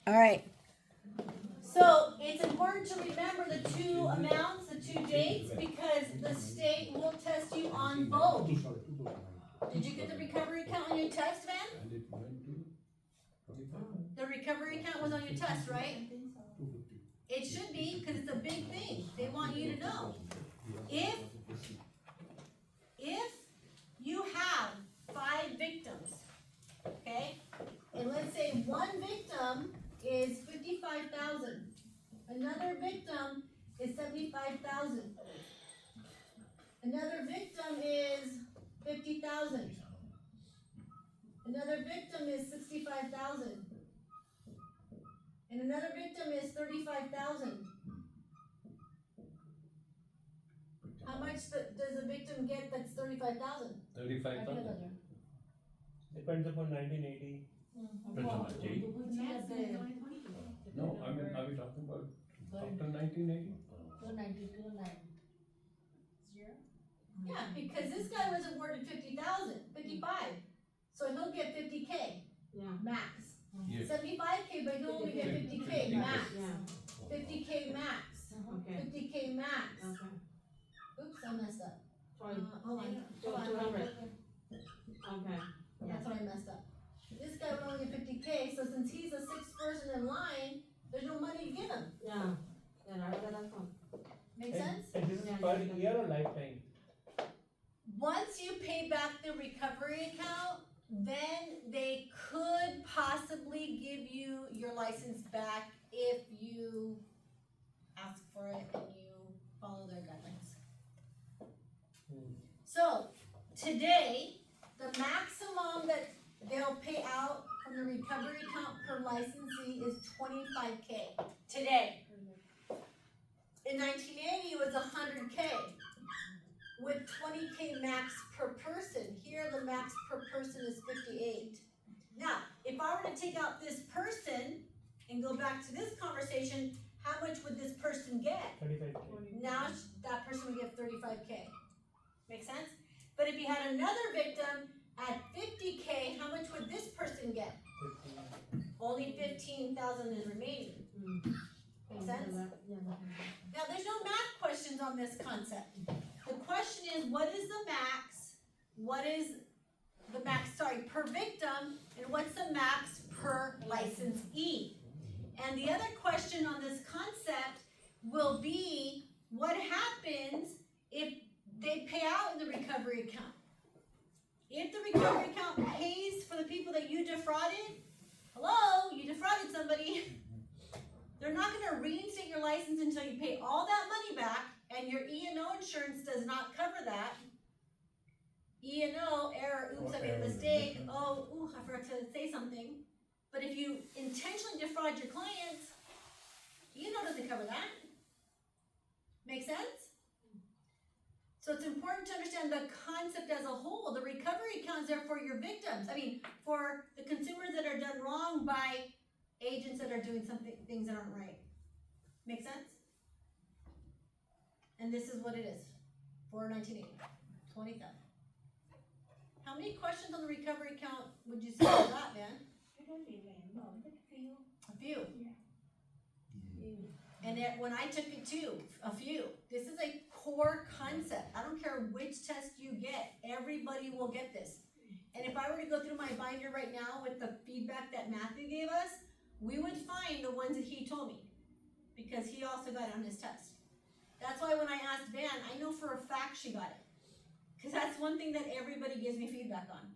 All right. So it's important to remember the two amounts, the two dates, because the state will test you on both. Did you get the recovery account on your test, Van? The recovery account was on your test, right? It should be, because it's a big thing. They want you to know. If you have 5 victims, okay, and let's say one victim is 55,000, another victim is 75,000, another victim is 50,000, another victim is 65,000, and another victim is 35,000. How much does a victim get that's 35,000? 35,000. Depends upon 1980. Depends on the date. No, I mean, are we talking about after 1980? Yeah, because this guy was awarded 50,000, 55. So he'll get 50K max. Yeah. 75K, but he'll only get 50K max. 50K max. 50K max. Oops, I messed up. Hold on. 200. Okay. That's what I messed up. This guy would only get 50K, so since he's the 6th person in line, there's no money to give him. Yeah. Make sense? And this is per year or lifetime? Once you pay back the recovery account, then they could possibly give you your license back if you ask for it and you follow their guidelines. So, today, the maximum that they'll pay out from the recovery account per licensee is 25K. Today. In 1980, it was 100K with 20K max per person. Here, the max per person is 58. Now, if I were to take out this person and go back to this conversation, how much would this person get? 35K. Now, that person would get 35K. Make sense? But if you had another victim at 50K, how much would this person get? 50. Only 15,000 is remaining. Make sense? Now, there's no math questions on this concept. The question is, what is the max? What is the max, per victim, and what's the max per licensee? And the other question on this concept will be, what happens if they pay out in the recovery account? If the recovery account pays for the people that you defrauded, hello, you defrauded somebody. They're not going to reinstate your license until you pay all that money back, and your E&O insurance does not cover that. E&O, error, oops, I made a mistake, I forgot to say something. But if you intentionally defraud your clients, E&O doesn't cover that. Make sense? So it's important to understand the concept as a whole. The recovery account is there for your victims. For the consumers that are done wrong by agents that are doing things that aren't right. Make sense? And this is what it is for 1980, 20,000. How many questions on the recovery account would you say you got, man? A few. And when I took it too, a few. This is a core concept. I don't care which test you get, everybody will get this. And if I were to go through my binder right now with the feedback that Matthew gave us, we would find the ones that he told me, because he also got it on his test. That's why when I asked Van, I know for a fact she got it. Because that's one thing that everybody gives me feedback on.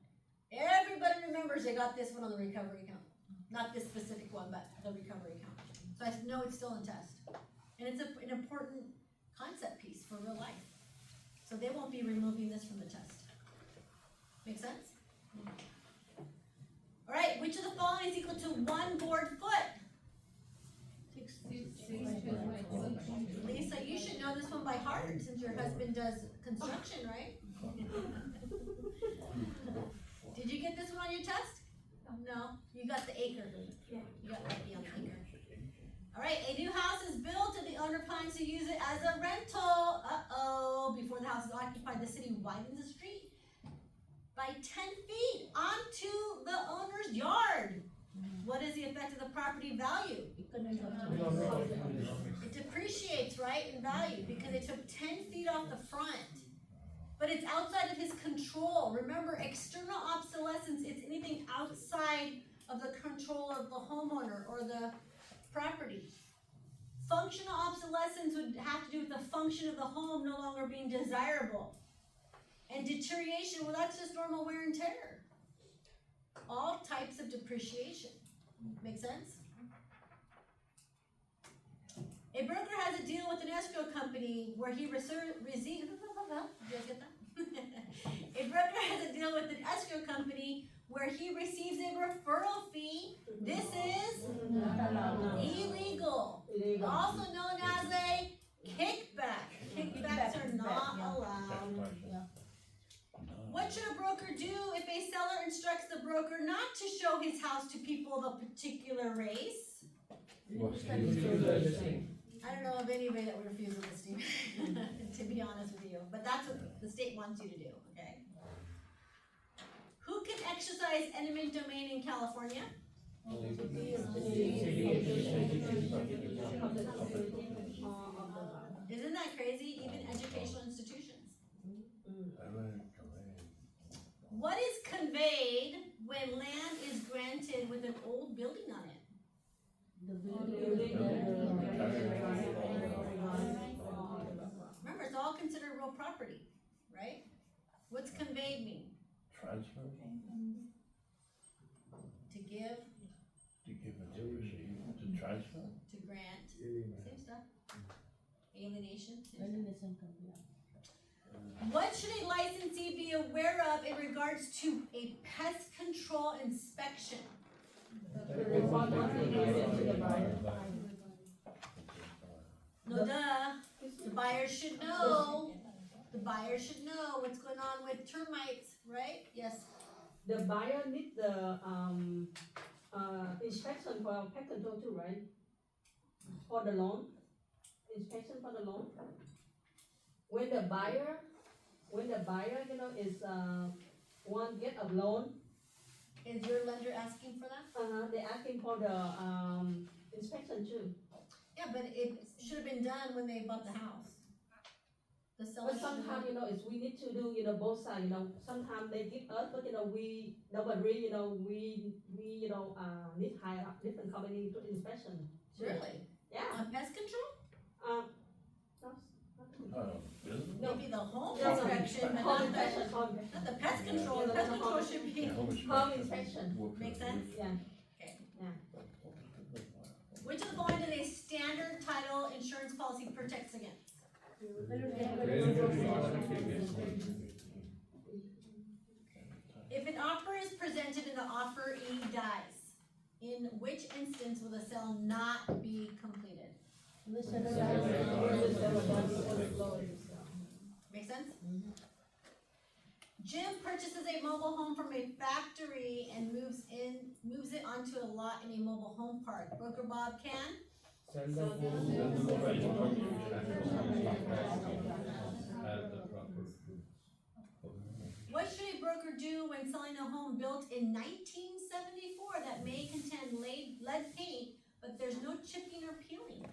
Everybody remembers they got this one on the recovery account. Not this specific one, but the recovery account. So I know it's still in test. And it's an important concept piece for real life. So they won't be removing this from the test. Make sense? All right, which of the following is equal to 1 board foot? Lisa, you should know this one by heart since your husband does construction, right? Did you get this one on your test? No, you got the acre. You got lucky on the acre. All right, a new house is built and the owner plans to use it as a rental. Before the house is occupied, the city widens the street by 10 feet onto the owner's yard. What is the effect affected the property value? It depreciates, right, in value, because it took 10 feet off the front. But it's outside of his control. Remember, external obsolescence, it's anything outside of the control of the homeowner or the property. Functional obsolescence would have to do with the function of the home no longer being desirable. And deterioration, well, that's just normal wear and tear. All types of depreciation. Make sense? A broker has a deal with an escrow company where he receives. Did you guys get that? A broker has a deal with an escrow company where he receives a referral fee. This is illegal. Also known as a kickback. Kickbacks are not allowed. What should a broker do if a seller instructs the broker not to show his house to people of a particular race? I don't know of anybody that would refuse a listing, to be honest with you, but that's what the state wants you to do, okay? Who can exercise eminent domain in California? Isn't that crazy? Even educational institutions. What is conveyed when land is granted with an old building on it? Remember, it's all considered real property, right? What's conveyed mean? Transfer, To give, to give it to receive, to transfer. to grant, same stuff. Alienation, same stuff. What should a licensee be aware of in regards to a pest control inspection? No, duh. The buyer should know. The buyer should know what's going on with termites, right? Yes. The buyer need the, inspection for pest control too, right? For the loan, inspection for the loan. When the buyer, you know, is, want get a loan, Is your lender asking for that? they asking for the, inspection too. Yeah, but it should have been done when they bought the house. The seller But should have. sometimes, you know, it's, we need to do, you know, both sides, you know, sometimes they give us, but you know, we, nobody, you know, we, you know, need hire up different company to inspection. Really? Yeah, On pest control? no, Maybe the home No, no, inspection, but home not inspection, the, home inspection. not the pest control. The pest control should be. Home inspection. Make sense? Yeah. Which of the following does a standard title insurance policy protects against? If an offer is presented and the offeree dies, in which instance will the sale not be completed? Make sense? Jim purchases a mobile home from a factory and moves it onto a lot in a mobile home park. Broker Bob can? Sell the home. What should a broker do when selling a home built in 1974 that may contain lead paint, but there's no chipping or peeling?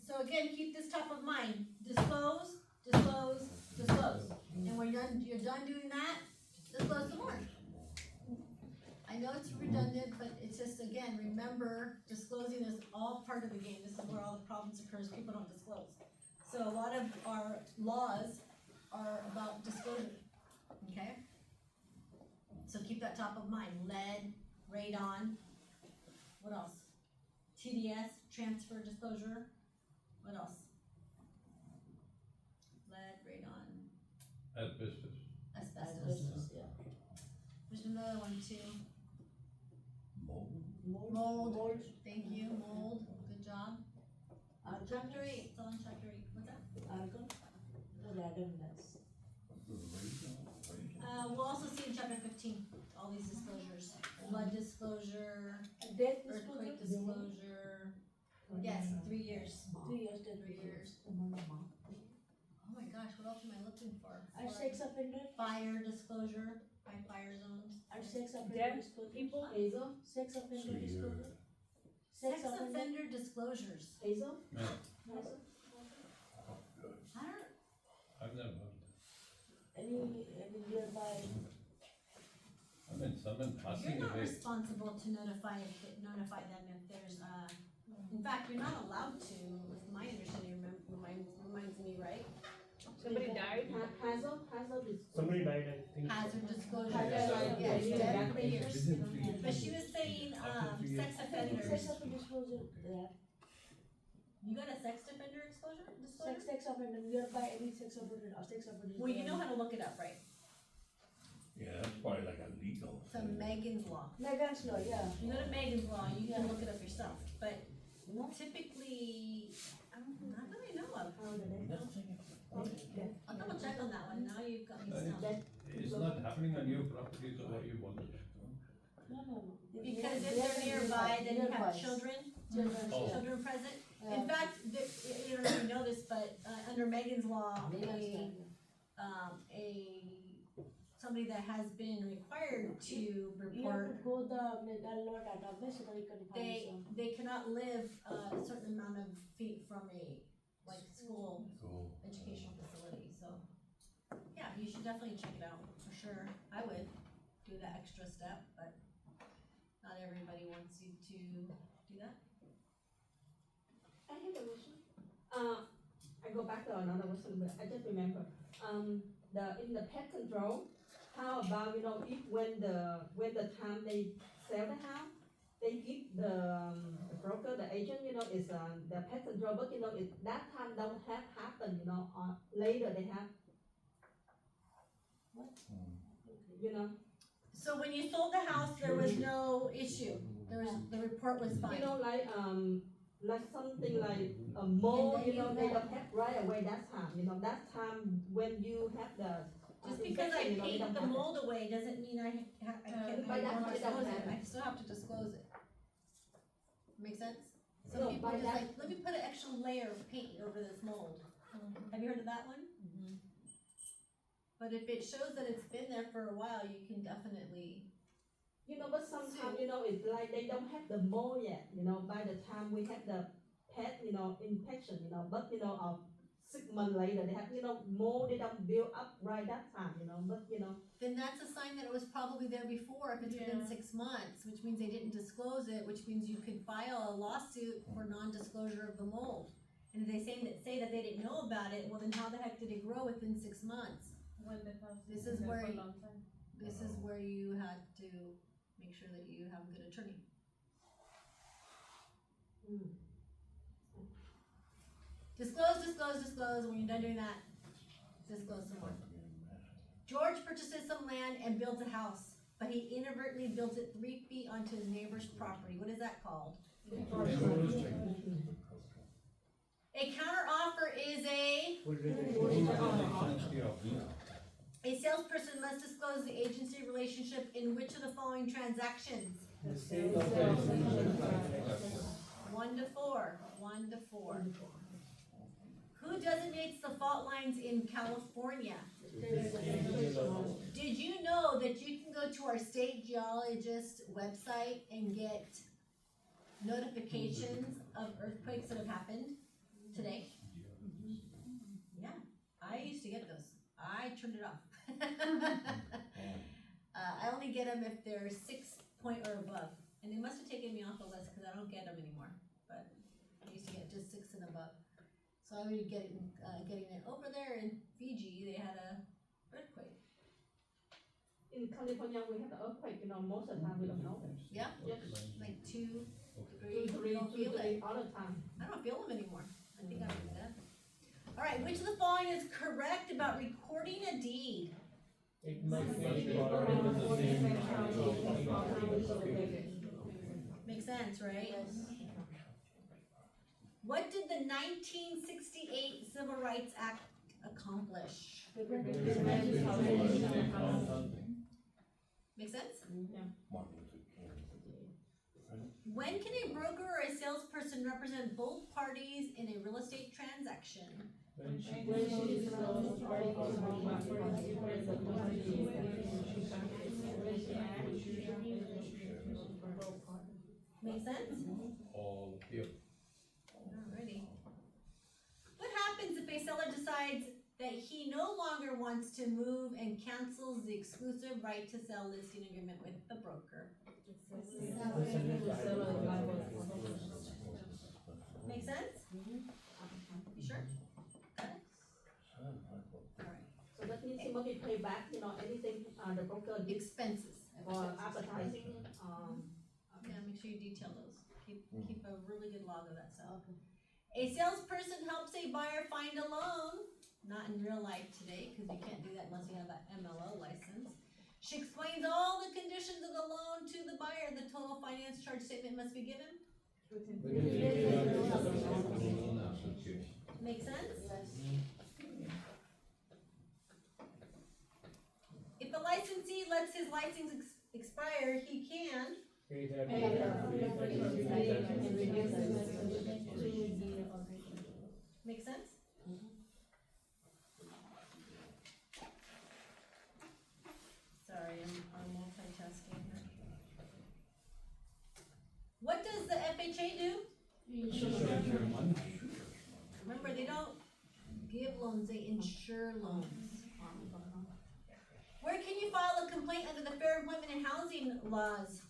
So again, keep this top of mind. Disclose, disclose, disclose. And when you're done doing that, disclose some more. I know it's redundant, but it's just, again, remember, disclosing is all part of the game. This is where all the problems occurs. People don't disclose. So a lot of our laws are about disclosure, okay? So keep that top of mind. Lead, radon, what else? TDS, transfer disclosure, what else? Lead, radon, asbestos. There's another one too. Mold, thank you, mold, good job. Chapter 8, it's on chapter 8, what's that? We'll also see in chapter 15, all these disclosures, flood disclosure, earthquake disclosure. Yes, 3 years. 3 years. Oh my gosh, what else am I looking for? Fire disclosure, by fire zones. sex offender Deaf disclosure. people? Hazel, Sex offender 3 years. disclosure. Sex offender disclosures. Hazel, Yeah. Hazel. I don't, I've never heard Any nearby. I mean, someone passing you're not away. responsible to notify them if there's, in fact, you're not allowed to, with my understanding, reminds me, right? Somebody died? Hazel is. Somebody died, I think. Hazard disclosure. Hazard, Yeah, yeah, dead yeah. 3 years. Within 3 years. But she was saying, sex Sex offenders. offender disclosure, yeah. You got a sex offender disclosure? Sex offender, nearby any sex offender or sex offender. Well, you know how to look it up, right? Yeah, that's probably like a legal It's a thing. Megan's Law. Megan's law, yeah. You go to Megan's Law, you can look it up yourself, but No? typically, not that I know of. How did it? Nothing. I'll double check on that one, now you've got me stumped. It's not happening on your property, so what you want to do? No. Because if they're nearby, then you have children, Children, Oh. yeah. children present. Yeah. In fact, you don't know if you know this, but, under Megan's Law, Megan's law, somebody that has been required to You have report, to go the law database so that you can find some. they cannot live a certain amount of feet from a, like, school Cool. educational facility, so. Yeah, you should definitely check it out, for sure, I would do the extra step, but not everybody wants you to do that. I have a question. I go back to another question, but I just remember, in the pet control, how about, if when the time they sell the house, they give the broker, the agent, is, the pet control, but that time don't have happen, or later they have, So when you sold the house, there was no issue, the report was fine. like something like a mole, they don't have right away that time, that time when you have the. Just because I infection, they paid don't the have it. mold away doesn't mean I can't, By that time, it disclose doesn't it, matter. I still have to disclose it. Make sense? No, Some people by just that- like, let me put an extra layer of paint over this mold. Have you heard of that one? But if it shows that it's been there for a while, you can definitely, But sometimes, it's like they don't have the mole yet, by the time we have the pet, infection, but, 6 months later, they have, mole, they don't build up right that time, but, then that's a sign that it was probably there before, if it's within 6 months, which means they didn't disclose it, which means you could file a lawsuit for non-disclosure of the mold. And if they say that they didn't know about it, well then how the heck did it grow within 6 months? This is where, this is where you had to make sure that you have a good attorney. Disclose, when you're done doing that, disclose some more. George purchases some land and builds a house, but he inadvertently built it 3 feet onto his neighbor's property, what is that called? A counter offer is a salesperson must disclose the agency relationship in which of the following transactions? 1 to 4. Who designates the fault lines in California? Did you know that you can go to our state geologist website and get notifications of earthquakes that have happened today? Yeah, I used to get those. I turned it off. I only get them if they're 6 point or above, and they must have taken me off the list because I don't get them anymore. But I used to get just 6 and above. So I would get getting it over there in Fiji. They had a earthquake. in California, we have the earthquake, most of the time we don't know. Yeah, Yes. like 2, 2, 3, don't feel it. all the time. I don't feel them anymore. I think I'm dead. All right, which of the following is correct about recording a deed? It might be already in the same. Makes sense, right? What did the 1968 Civil Rights Act accomplish? Make sense? Martin Luther King. When can a broker or a salesperson represent both parties in a real estate transaction? When she and cancels the exclusive right to sell listing agreement with the broker. Make sense? You sure? Got it? Alright. So that means you must pay back, anything, the broker gives Expenses. for advertising, Yeah, make sure you detail those. Keep a really good log of that stuff. A salesperson helps a buyer find a loan, not in real life today, cause you can't do that unless you have that MLO license. She explains all the conditions of the loan to the buyer. The total finance charge statement must be given. Make sense? If the licensee lets his license expire, he can. Make sense? Sorry, I'm multitasking here. What does the FHA do? Remember, they don't give loans, they insure loans. Where can you file a complaint under the Fair Employment and Housing laws?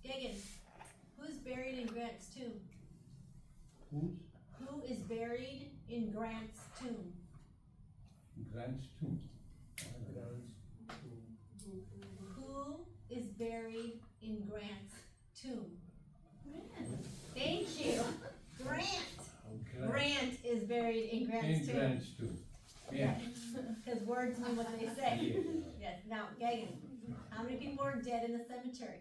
Gagan, who's buried in Grant's tomb? Who is buried in Grant's tomb? Grants too. Who is buried in Grant's tomb? Thank you. Grant. Grant is buried in Grant's In tomb. grants too. Yeah. Because words mean what they say. Yeah. Yes, now, Gagan, how many people are dead in the cemetery?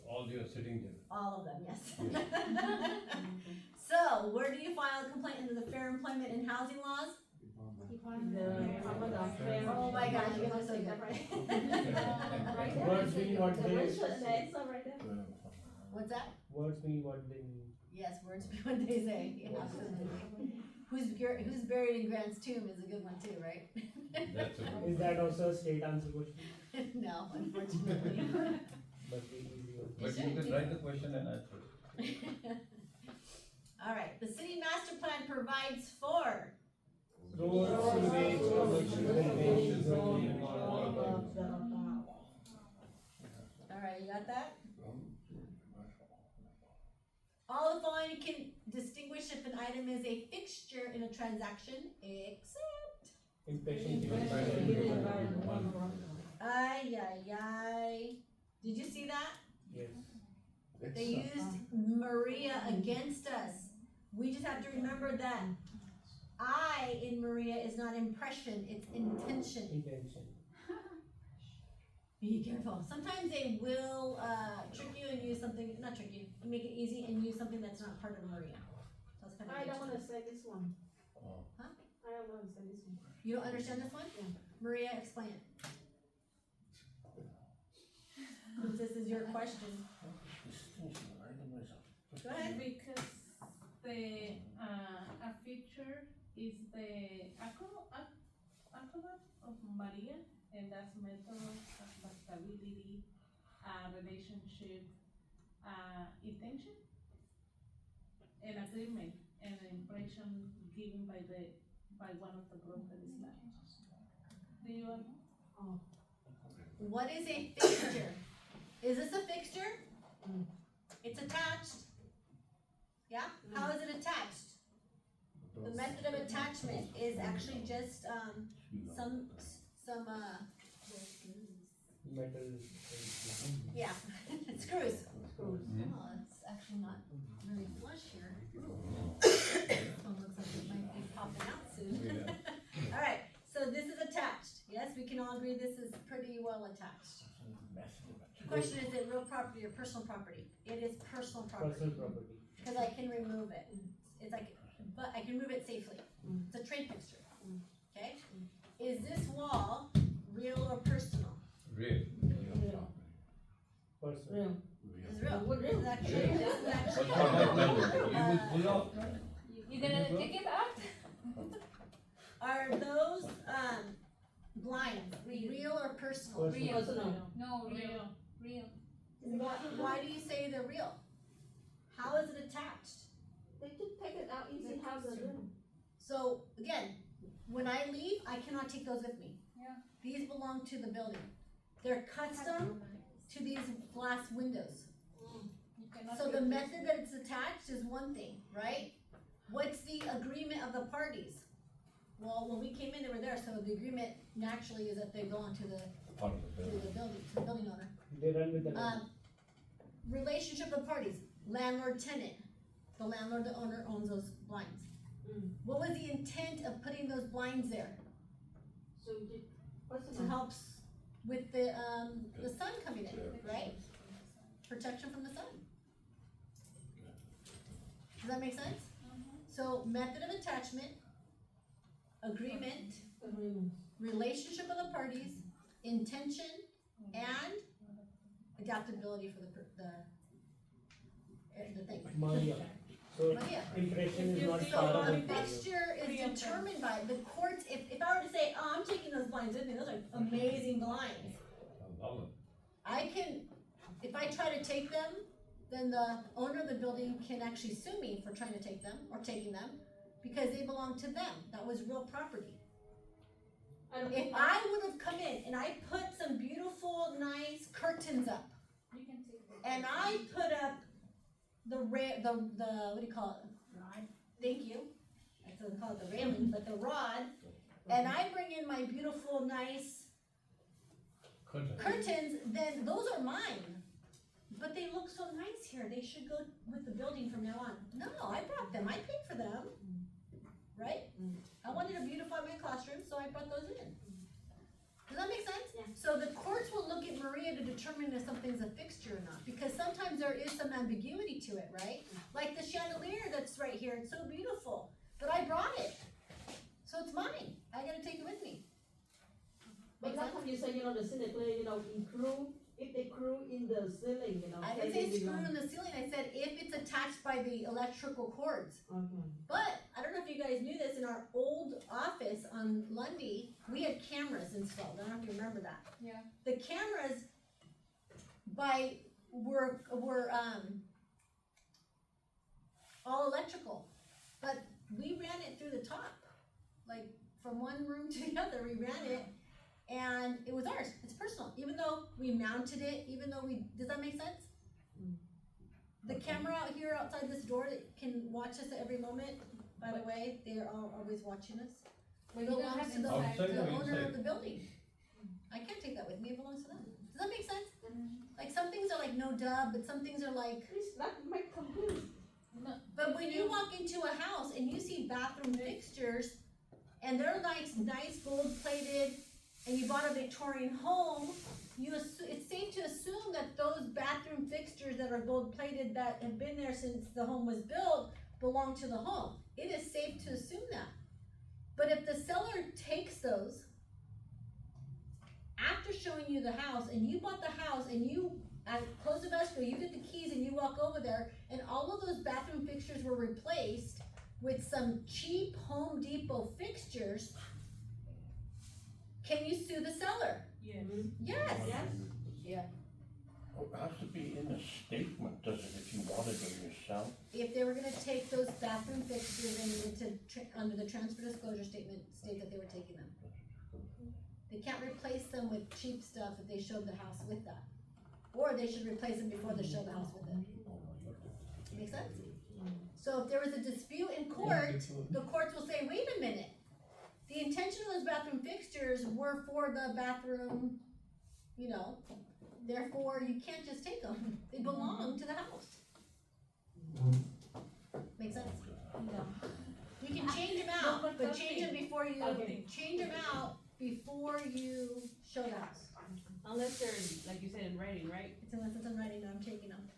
All you are sitting there. All of them, yes. So, where do you file a complaint under the Fair Employment and Housing laws? Oh my gosh, you guys are so good. Words mean what they, What's that? words mean what they mean. Yes, words be what they say. Yeah, absolutely. Who's buried in Grant's tomb is a good one too, right? That's a Is that also a state answer question? No, unfortunately. But the easy one. But you can write the question and answer it. All right, the city master plan provides for. Roads, sewage, commercial buildings, zoning, All right, you got that? All the following you can distinguish if an item is a fixture in a transaction, except. inspection given by the. Ay, ay, ay. Did you see that? Yes. They used Maria against us. We just have to remember that I in Maria is not impression, it's intention. Intention. Be careful. Sometimes they will trick you and use something, not trick you, make it easy and use something that's not part of Maria. So it's kind of I don't wanna say this one. Oh. Huh? I don't wanna say this one. You don't understand this one? Yeah. Maria, explain it. Since this is your question. Go ahead. Because the a feature is the acrobat of Maria, and that's method, stability, relationship, intention, and agreement, and impression given by one of the group that is not. Do you? What is a fixture? Is this a fixture? It's attached. Yeah? How is it attached? The method of attachment is actually just some Metal. yeah, screws. Screws. Oh, it's actually not very flush here. This one looks like it might be popping out soon. All right, so this is attached. Yes, we can all agree this is pretty well attached. The question is it real property or personal property? It is personal property. Personal property. Because I can remove it. It's like, but I can remove it safely. It's a trade fixture. Okay? Is this wall real or personal? Real. Personal. It's real. This is actually, this is actually, But for that matter, you will pull off. You gonna take it out? are those, blinds real or personal? Personal. Personal. No, real. Why do you say they're real? How is it attached? They could take it out easy, how to do. So, again, when I leave, I cannot take those with me. Yeah. These belong to the building. They're custom to these glass windows. You cannot So the replace method that it's attached is one thing, right? What's the agreement of the parties? Well, when we came in, they were there, so the agreement naturally is that they belong to the Part of the building. to the building owner. They run with the land. Relationship of the parties, landlord tenant. The landlord, the owner owns those blinds. Mm. What was the intent of putting those blinds there? So, what's To the help with the sun coming in, right? Protection from the sun. Does that make sense? So method of attachment, agreement, agreement? relationship of the parties, intention, and adaptability for the thing. Maria. So But yeah. impression is not So part of a the fixture is determined by the courts, if I were to say, oh, I'm taking those blinds with me, those are amazing blinds. I love it. I can, if I try to take them, then the owner of the building can actually sue me for trying to take them, or taking them, because they belong to them, that was real property. If I would've come in and I put some beautiful, nice curtains up, You can take it. and I put up the what do you call it? Rod. Thank you. I don't call it the railing, but the rod, and I bring in my beautiful, nice curtains, then those are mine. But they look so nice here, they should go with the building from now on. No, I brought them, I paid for them, right? I wanted to beautify my classroom, so I brought those in. Does that make sense? Yeah. So the courts will look at Maria to determine if something's a fixture or not, because sometimes there is some ambiguity to it, right? Like the chandelier that's right here, it's so beautiful, but I brought it, so it's mine, I gotta take it with me. But how come you say, the chandelier, if they screw in the ceiling, I didn't say screw in the ceiling, I said if it's attached by the electrical cords. Okay. But, I don't know if you guys knew this, in our old office on Lundy, we had cameras installed, I don't know if you remember that. Yeah. The cameras were all electrical, but we ran it through the top. Like, from one room to the other, we ran it, and it was ours, it's personal, even though we mounted it, does that make sense? The camera out here outside this door that can watch us at every moment, by the way, they're always watching us. But you don't Belongs have to the, Outside the or owner inside? of the building. I can't take that with me, it belongs to them. Does that make sense? Like, some things are like no dub, but some things are like, Please, that might confuse. No. but when you walk into a house and you see bathroom fixtures, and they're nice gold plated, and you bought a Victorian home, it's safe to assume that those bathroom fixtures that are gold plated that have been there since the home was built belong to the home. It is safe to assume that. But if the seller takes those after showing you the house, and you bought the house, and you at close of escrow, you get the keys and you walk over there, and all of those bathroom fixtures were replaced with some cheap Home Depot fixtures, can you sue the seller? Yes. Yes. Yes. Well, it has to be in the statement, does it, if you wanted it yourself? If they were gonna take those bathroom fixtures, they needed to, under the transfer disclosure statement, state that they were taking them. They can't replace them with cheap stuff if they showed the house with that. Or they should replace them before they show the house with it. Make sense? So if there was a dispute in court, the courts will say, wait a minute. The intention of those bathroom fixtures were for the bathroom, therefore you can't just take them. They belong to the house. Make sense? You can change them out, but change them before you, Okay. change them out before you show the house. Unless they're, like you said, in writing, right? It's unless it's in writing that I'm taking them.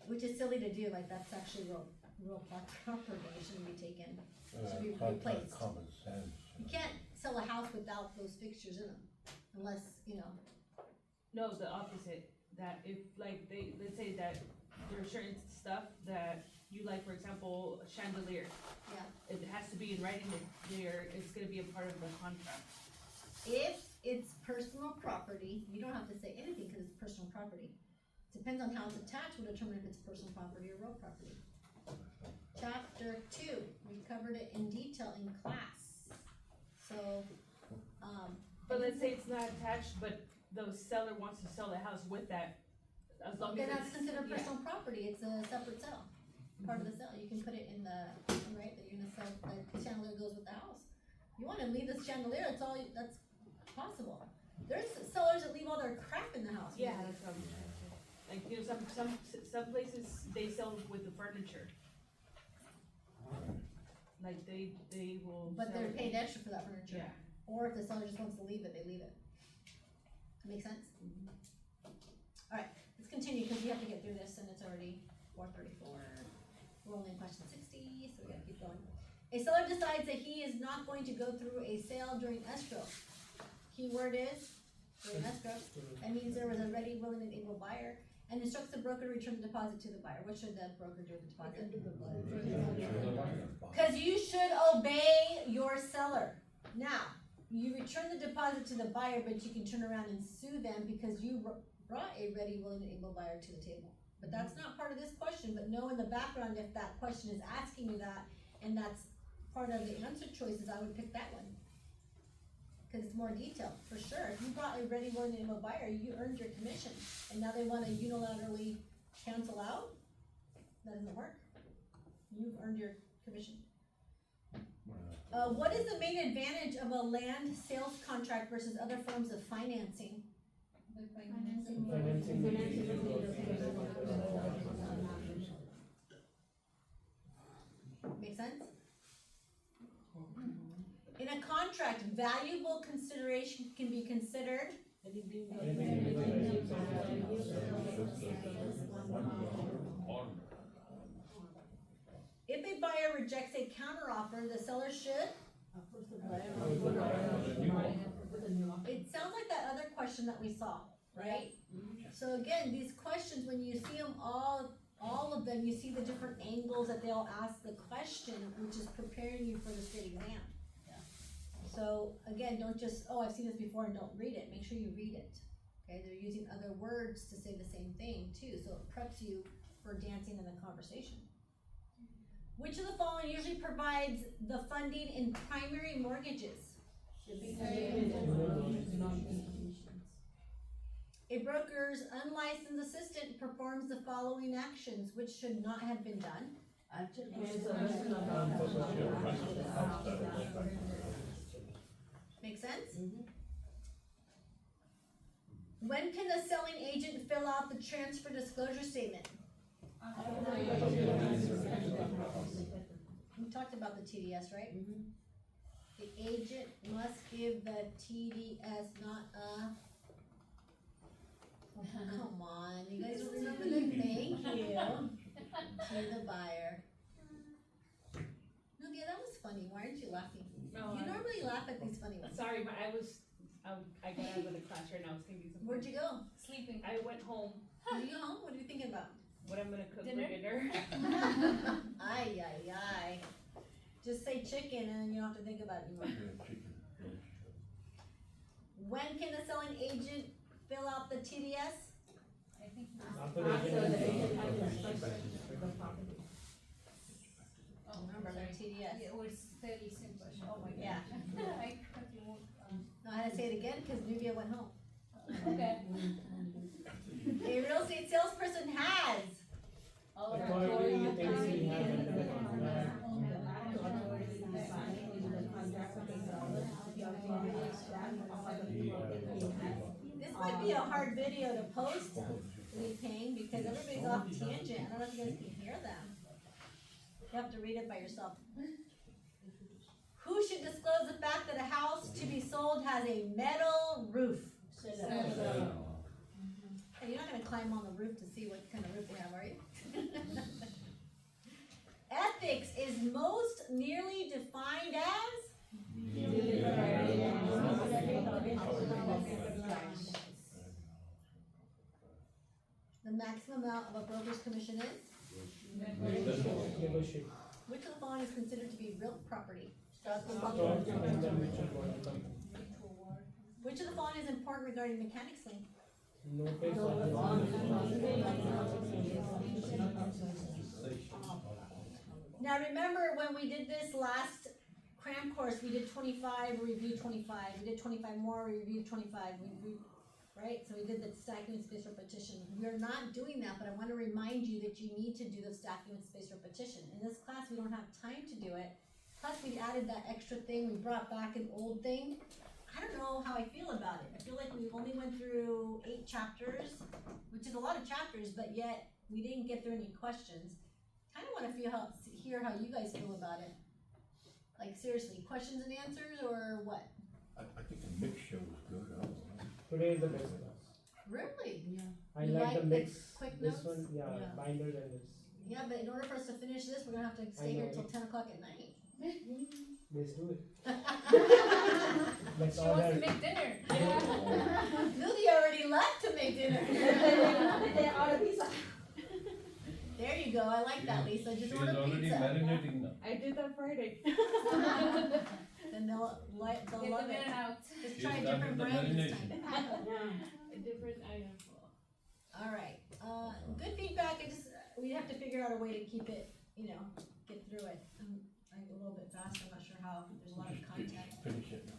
Which is silly to do, like that's actually real property, it shouldn't be taken. Should be replaced. Common sense. You can't sell a house without those fixtures in them, unless, No, the opposite. That if, like, let's say that there's certain stuff that you like, for example, a chandelier. Yeah. It has to be in writing that it's gonna be a part of the contract. If it's personal property, you don't have to say anything because it's personal property. Depends on how it's attached will determine if it's personal property or real property. chapter 2, we covered it in detail in class. So, But let's say it's not attached, but the seller wants to sell the house with that, as long as then it's. that's considered yeah. personal property, it's a separate sale, part of the sale, you can put it in the, right, that you're gonna sell, the chandelier goes with the house. You wanna leave this chandelier, that's possible. There's sellers that leave all their crap in the house. Yeah, that's what I'm trying to say. Like, you know, some places, they sell with the furniture. Like, they will. But sell they're it. paid extra for that furniture. Yeah. Or if the seller just wants to leave it, they leave it. Make sense? Alright, let's continue, cause we have to get through this and it's already 4:34. We're only in question 60, so we gotta keep going. A seller decides that he is not going to go through a sale during escrow. Keyword is during escrow. That means there was a ready, willing, and able buyer, and instructs the broker to return the deposit to the buyer. What should the broker do with the deposit? Cause you should obey your seller. Now, you return the deposit to the buyer, but you can turn around and sue them because you brought a ready, willing, and able buyer to the table. But that's not part of this question, but know in the background if that question is asking you that, and that's part of the answer choices, I would pick that one. Cause it's more detailed, for sure. If you brought a ready, willing, and able buyer, you earned your commission, and now they wanna unilaterally cancel out? That doesn't work. You've earned your commission. What is the main advantage of a land sales contract versus other forms of financing? The financing. Make sense? In a contract, valuable consideration can be considered. If a buyer rejects a counteroffer, the seller should. It sounds like that other question that we saw, right? So again, these questions, when you see them all of them, you see the different angles that they'll ask the question, which is preparing you for the state exam. So again, don't just, oh, I've seen this before and don't read it. Make sure you read it. Okay, they're using other words to say the same thing too, so it preps you for dancing in the conversation. Which of the following usually provides the funding in primary mortgages? A broker's unlicensed assistant performs the following actions, which should not have been done. Make sense? When can the selling agent fill out the transfer disclosure statement? We talked about the TDS, right? The agent must give the TDS, not a. Oh, come on, you guys don't remember the thank you to the buyer. Nubia, that was funny. Why aren't you laughing? No, You normally laugh at these funny ones. Sorry, but I got out of the class right now, I was thinking something. Where'd you go? Sleeping. I went home, Did you go home? What are you thinking about? what I'm gonna cook Dinner? for dinner. Ay, ay, ay. Just say chicken and then you don't have to think about it anymore. When can the selling agent fill out the TDS? I think. After the agent. Oh, Remember the sorry. TDS. It was 30 simple. Oh my god. Yeah. I thought you would, No, I had to say it again because Nubia went home. okay. A real estate salesperson has. Authority, the things we have under the contract. This might be a hard video to post, Lee Payne, because everybody's off tangent. I don't know if you guys can hear them. You have to read it by yourself. Who should disclose the fact that a house to be sold has a metal roof? Hey, you're not gonna climb on the roof to see what kind of roof they have, are you? Ethics is most nearly defined as? The maximum amount of a broker's commission is? Negotiate. Which of the following is considered to be real property? Stock and then mutual fund. Which of the following is important regarding mechanics lien? No pay for Now remember when we did this last cram course, we did 25, review 25, we did 25 more, review 25, right? So we did the stacking with space repetition. We're not doing that, but I wanna remind you that you need to do the stacking with space repetition. In this class, we don't have time to do it. Plus, we added that extra thing, we brought back an old thing. I don't know how I feel about it. I feel like we only went through 8 chapters, which is a lot of chapters, but yet we didn't get through any questions. Kinda wanna hear how you guys feel about it. Like seriously, questions and answers or what? I think a mixture was good, I don't know. Today is the best class. Really? I You like like the the mix, quick this notes? one, Yeah. binder than this. Yeah, but in order for us to finish this, we're gonna have to stay know, here till right? 10 o'clock at night. Let's do it. She Let's wants to order. make dinner. Lily already left to make dinner. They order pizza. There you go, I like that, Lisa, just She's order already pizza. marinating now. I did that Friday. Then they'll Get love them in it. and out. Just She's try a done different with the brand this marination. time. Yeah. A different item. Alright, good feedback, we have to figure out a way to keep it, get through it. I'm a little bit fast, I'm not sure how, there's a lot of content.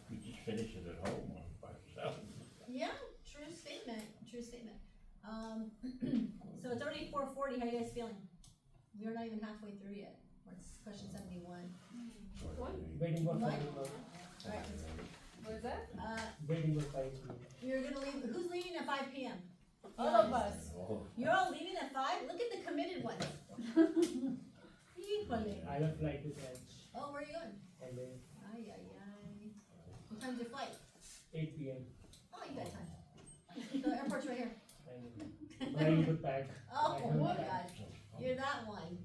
We just finish it at home by ourselves. Yeah, true statement, true statement. So it's already 4:40, how you guys feeling? We're not even halfway through yet, it's question 71. Waiting for What? 5 o'clock. Alright, What is that? Waiting for 5 o'clock. you're gonna leave, who's leaving at 5 PM? All of us. Oh, You're all leaving at 5? Look at the committed ones. Híjole. I have flight to catch, Oh, where are you going? and then Ay, ay, ay. What time's your flight? 8 p.m. Oh, you got time. The airport's right here. and ready to pack. Oh, I my have God, pack. you're that one.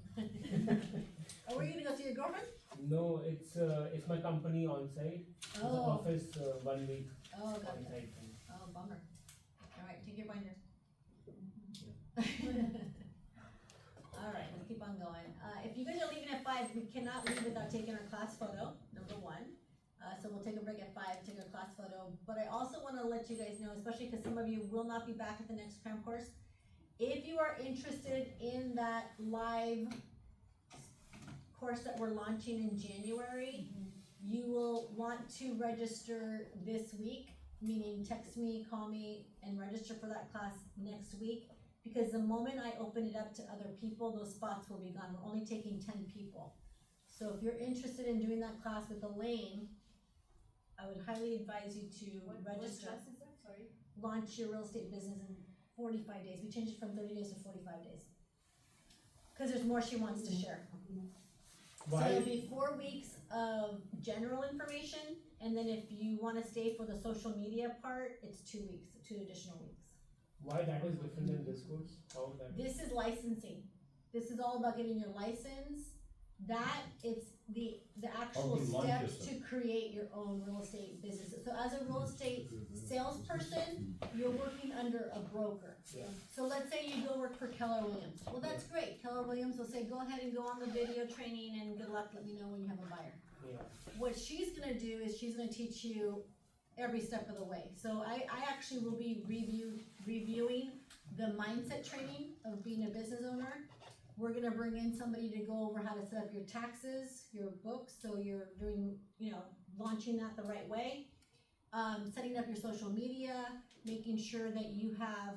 Oh, were you gonna go see your girlfriend? No, it's my company on site. It's an Oh, office 1 week oh, on gotcha. site. Oh, bummer. Alright, take your binder. Alright, let's keep on going. If you guys are leaving at 5, we cannot leave without taking our class photo, number 1. So we'll take a break at 5, take our class photo. But I also wanna let you guys know, especially because some of you will not be back at the next cram course. If you are interested in that live course that we're launching in January, you will want to register this week, meaning text me, call me, and register for that class next week. Because the moment I open it up to other people, those spots will be gone. We're only taking 10 people. So if you're interested in doing that class with Elaine, I would highly advise you to register. What class is that? Sorry. Launch your real estate business in 45 days. We changed it from 30 days to 45 days. Cause there's more she wants to share. So Why? it'll be 4 weeks of general information, and then if you wanna stay for the social media part, it's 2 weeks, 2 additional weeks. Why that is different than this course? How that? This is licensing. This is all about getting your license. That, it's the actual to launch steps to yourself. create your own real estate business. So as a real estate salesperson, you're working under a broker. Yeah. So let's say you go work for Keller Williams. Well, that's great. Keller Williams will say, go ahead and go on the video training and good luck, let me know when you have a buyer. Yeah. What she's gonna do is she's gonna teach you every step of the way. So I actually will be reviewing the mindset training of being a business owner. We're gonna bring in somebody to go over how to set up your taxes, your books, so you're doing, launching that the right way. Setting up your social media, making sure that you have,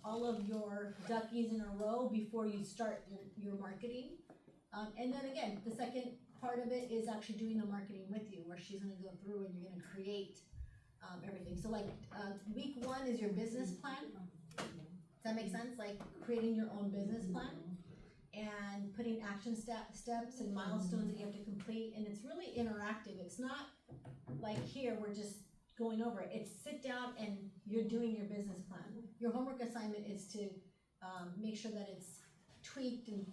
all of your duckies in a row before you start your marketing. And then again, the second part of it is actually doing the marketing with you, where she's gonna go through and you're gonna create, everything. So like, week 1 is your business plan. Does that make sense? Like creating your own business plan and putting action steps and milestones that you have to complete. And it's really interactive. It's not like here, we're just going over it. It's sit down and you're doing your business plan. Your homework assignment is to make sure that it's tweaked and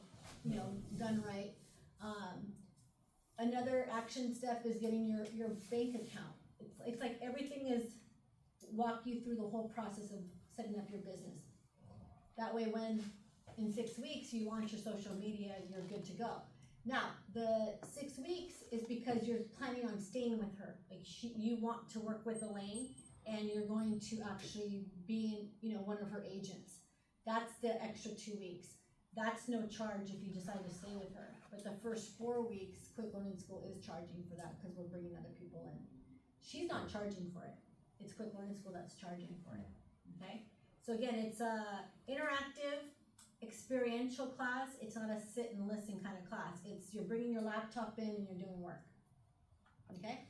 done right. Another action step is getting your bank account. It's like everything is walk you through the whole process of setting up your business. That way when in 6 weeks you launch your social media, you're good to go. Now, the 6 weeks is because you're planning on staying with her. Like you want to work with Elaine and you're going to actually be one of her agents. That's the extra 2 weeks. that's no charge if you decide to stay with her. But the first 4 weeks, Quick Learning School is charging for that, cause we're bringing other people in. She's not charging for it, it's Quick Learning School that's charging for it, okay? So again, it's a interactive, experiential class, it's not a sit and listen kind of class, it's you're bringing your laptop in and you're doing work. Okay?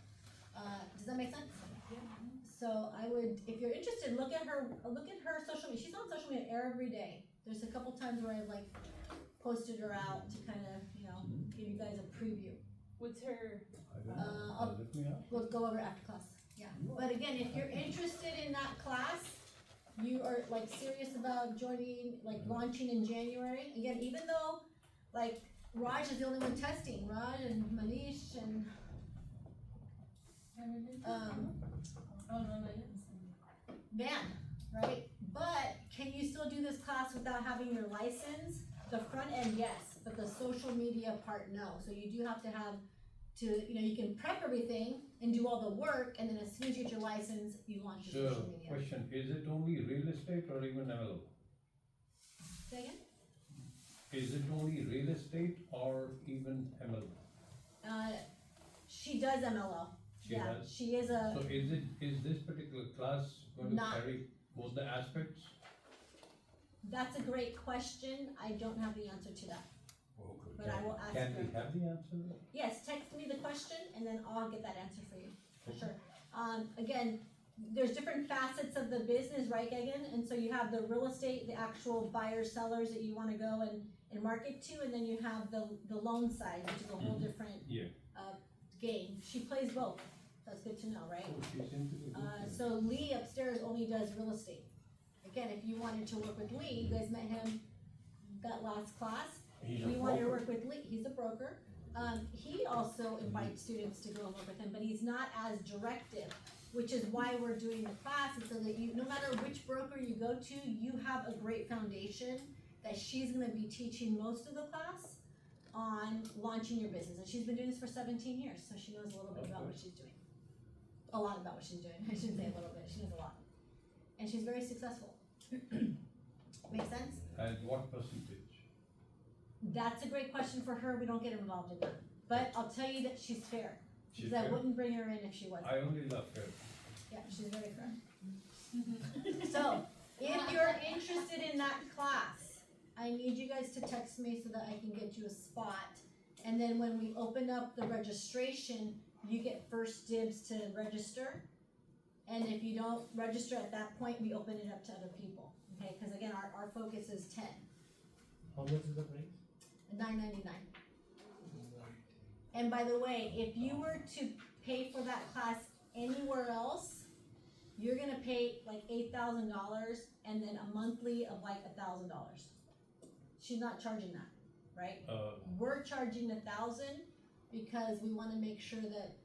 Does that make sense? Yeah. So I would, if you're interested, look at her social media, she's on social media every day. There's a couple times where I've like posted her out to kind of, you know, give you guys a preview. What's her, I don't know. Look me up. We'll go over after class, yeah. But again, if you're interested in that class, you are like serious about joining, like launching in January, again, even though like Raj is the only one testing, Raj and Manish and Van, right? But can you still do this class without having your license? The front end, yes, but the social media part, no. So you do have to have to, you know, you can prep everything and do all the work, and then as soon as you get your license, you launch your So, social media. question, is it only real estate or even MLO? Say again? Is it only real estate or even MLO? She does MLO. She Yeah, does? she is a, So is this particular class going to Not- carry both the aspects? that's a great question. I don't have the answer to that, but I will ask Can her. we have the answer? Yes, text me the question and then I'll get that answer for you, for sure. Again, there's different facets of the business, right, Gagan? And so you have the real estate, the actual buyers, sellers that you wanna go and market to, and then you have the loan side, which is a whole different Yeah. game. She plays both, that's good to know, right? Oh, she seems to be good. So Lee upstairs only does real estate. Again, if you wanted to work with Lee, you guys met him that last class. He's We a wanted to broker. work with Lee, he's a broker. He also invites students to go and work with him, but he's not as directive, which is why we're doing the class, and so that you, no matter which broker you go to, you have a great foundation that she's gonna be teaching most of the class on launching your business. And she's been doing this for 17 years, so she knows a little bit about what she's doing. A lot about what she's doing, I shouldn't say a little bit, she knows a lot. And she's very successful. Make sense? And what percentage? That's a great question for her, we don't get involved in that. But I'll tell you that she's fair, She's because I fair? wouldn't bring her in if she wasn't. I only love her. Yeah, she's very fair. So, if you're interested in that class, I need you guys to text me so that I can get you a spot. And then when we open up the registration, you get first dibs to register. And if you don't register at that point, we open it up to other people, okay? Cause again, our focus is 10, How much is the price? $9.99. And by the way, if you were to pay for that class anywhere else, you're gonna pay like $8,000 and then a monthly of like $1,000. She's not charging that, right? We're charging $1,000 because we wanna make sure that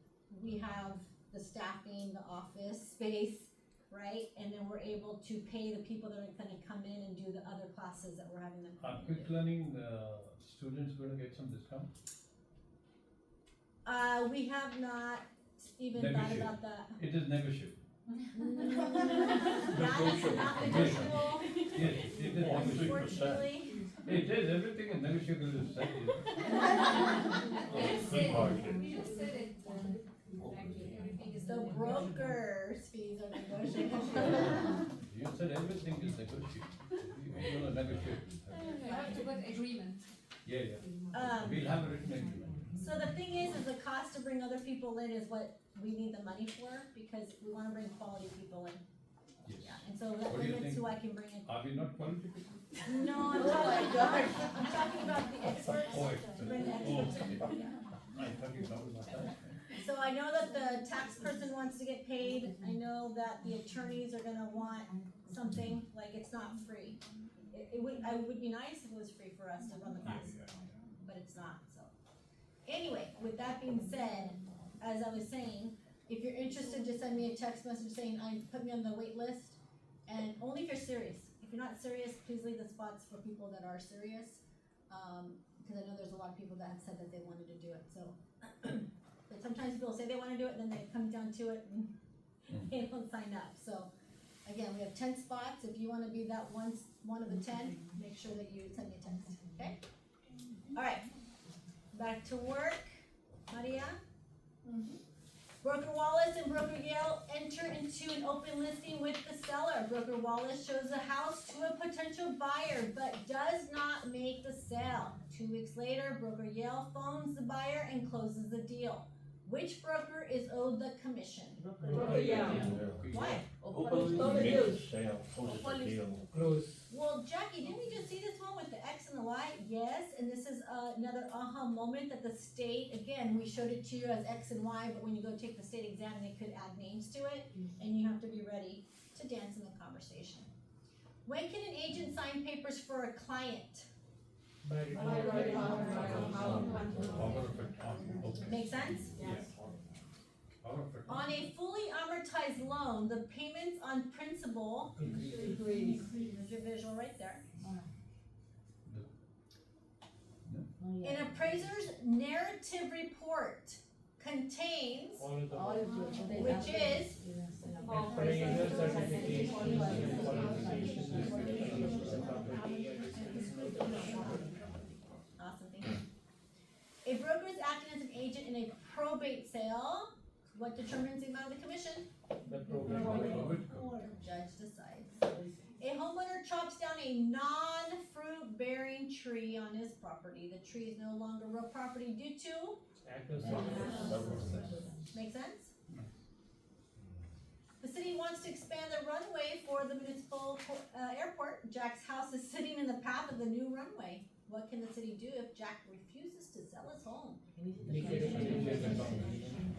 we have the staffing, the office space, right? And then we're able to pay the people that are gonna come in and do the other classes that we're having them come Are in and quick do. learning, students gonna get some discount? We have not even thought Negotiate. about that. It is negotiable. That is not negotiable, Yes, it is negotiable. unfortunately. It is, everything is negotiable, is said. Good margin. You just said it. Everything is The broker's fees are negotiable. You said everything is negotiable. You're gonna negotiate. You have to put agreement. Yeah, yeah. We'll have a written agreement. So the thing is the cost to bring other people in is what we need the money for, because we wanna bring quality people in. Yes. Yeah, and so that What do you limits think? who I can bring in. Are we not quality people? No, I'm talking, I'm talking about the experts, Oh, to bring the experts in. Yeah. I'm talking about myself. So I know that the tax person wants to get paid, I know that the attorneys are gonna want something, like it's not free. It would be nice if it was free for us to run the class, but it's not, so. Anyway, with that being said, as I was saying, if you're interested, just send me a text message saying, put me on the wait list, and only if you're serious. If you're not serious, please leave the spots for people that are serious, because I know there's a lot of people that have said that they wanted to do it, so. But sometimes people say they wanna do it, and then they come down to it and they don't sign up, so. Again, we have 10 spots, if you wanna be that one of the 10, make sure that you send me a text. Okay? Alright, back to work, Maria. Broker Wallace and Broker Yale enter into an open listing with the seller. Broker Wallace shows the house to a potential buyer, but does not make the sale. 2 weeks later, Broker Yale phones the buyer and closes the deal. Which broker is owed the commission? Broker Yale. Why? Close the Make deal. the sale, close the deal. Close. Well, Jackie, didn't we just see this one with the X and the Y? Yes, and this is another aha moment that the state, again, we showed it to you as X and Y, but when you go take the state exam, they could add names to it, and you have to be ready to dance in the conversation. When can an agent sign papers for a client? Make sense? On a fully amortized loan, the payments on principal, there's your visual right there. An appraiser's narrative report contains, All of the. which is, Appraisal certification, qualifications, the property, awesome, thank you. A broker is acting as an agent in a probate sale. What determines the amount of the commission? the program. Judge decides. A homeowner chops down a non-fruit bearing tree on his property. The tree is no longer real property due to, make sense? The city wants to expand the runway for the municipal airport. Jack's house is sitting in the path of the new runway. What can the city do if Jack refuses to sell his home?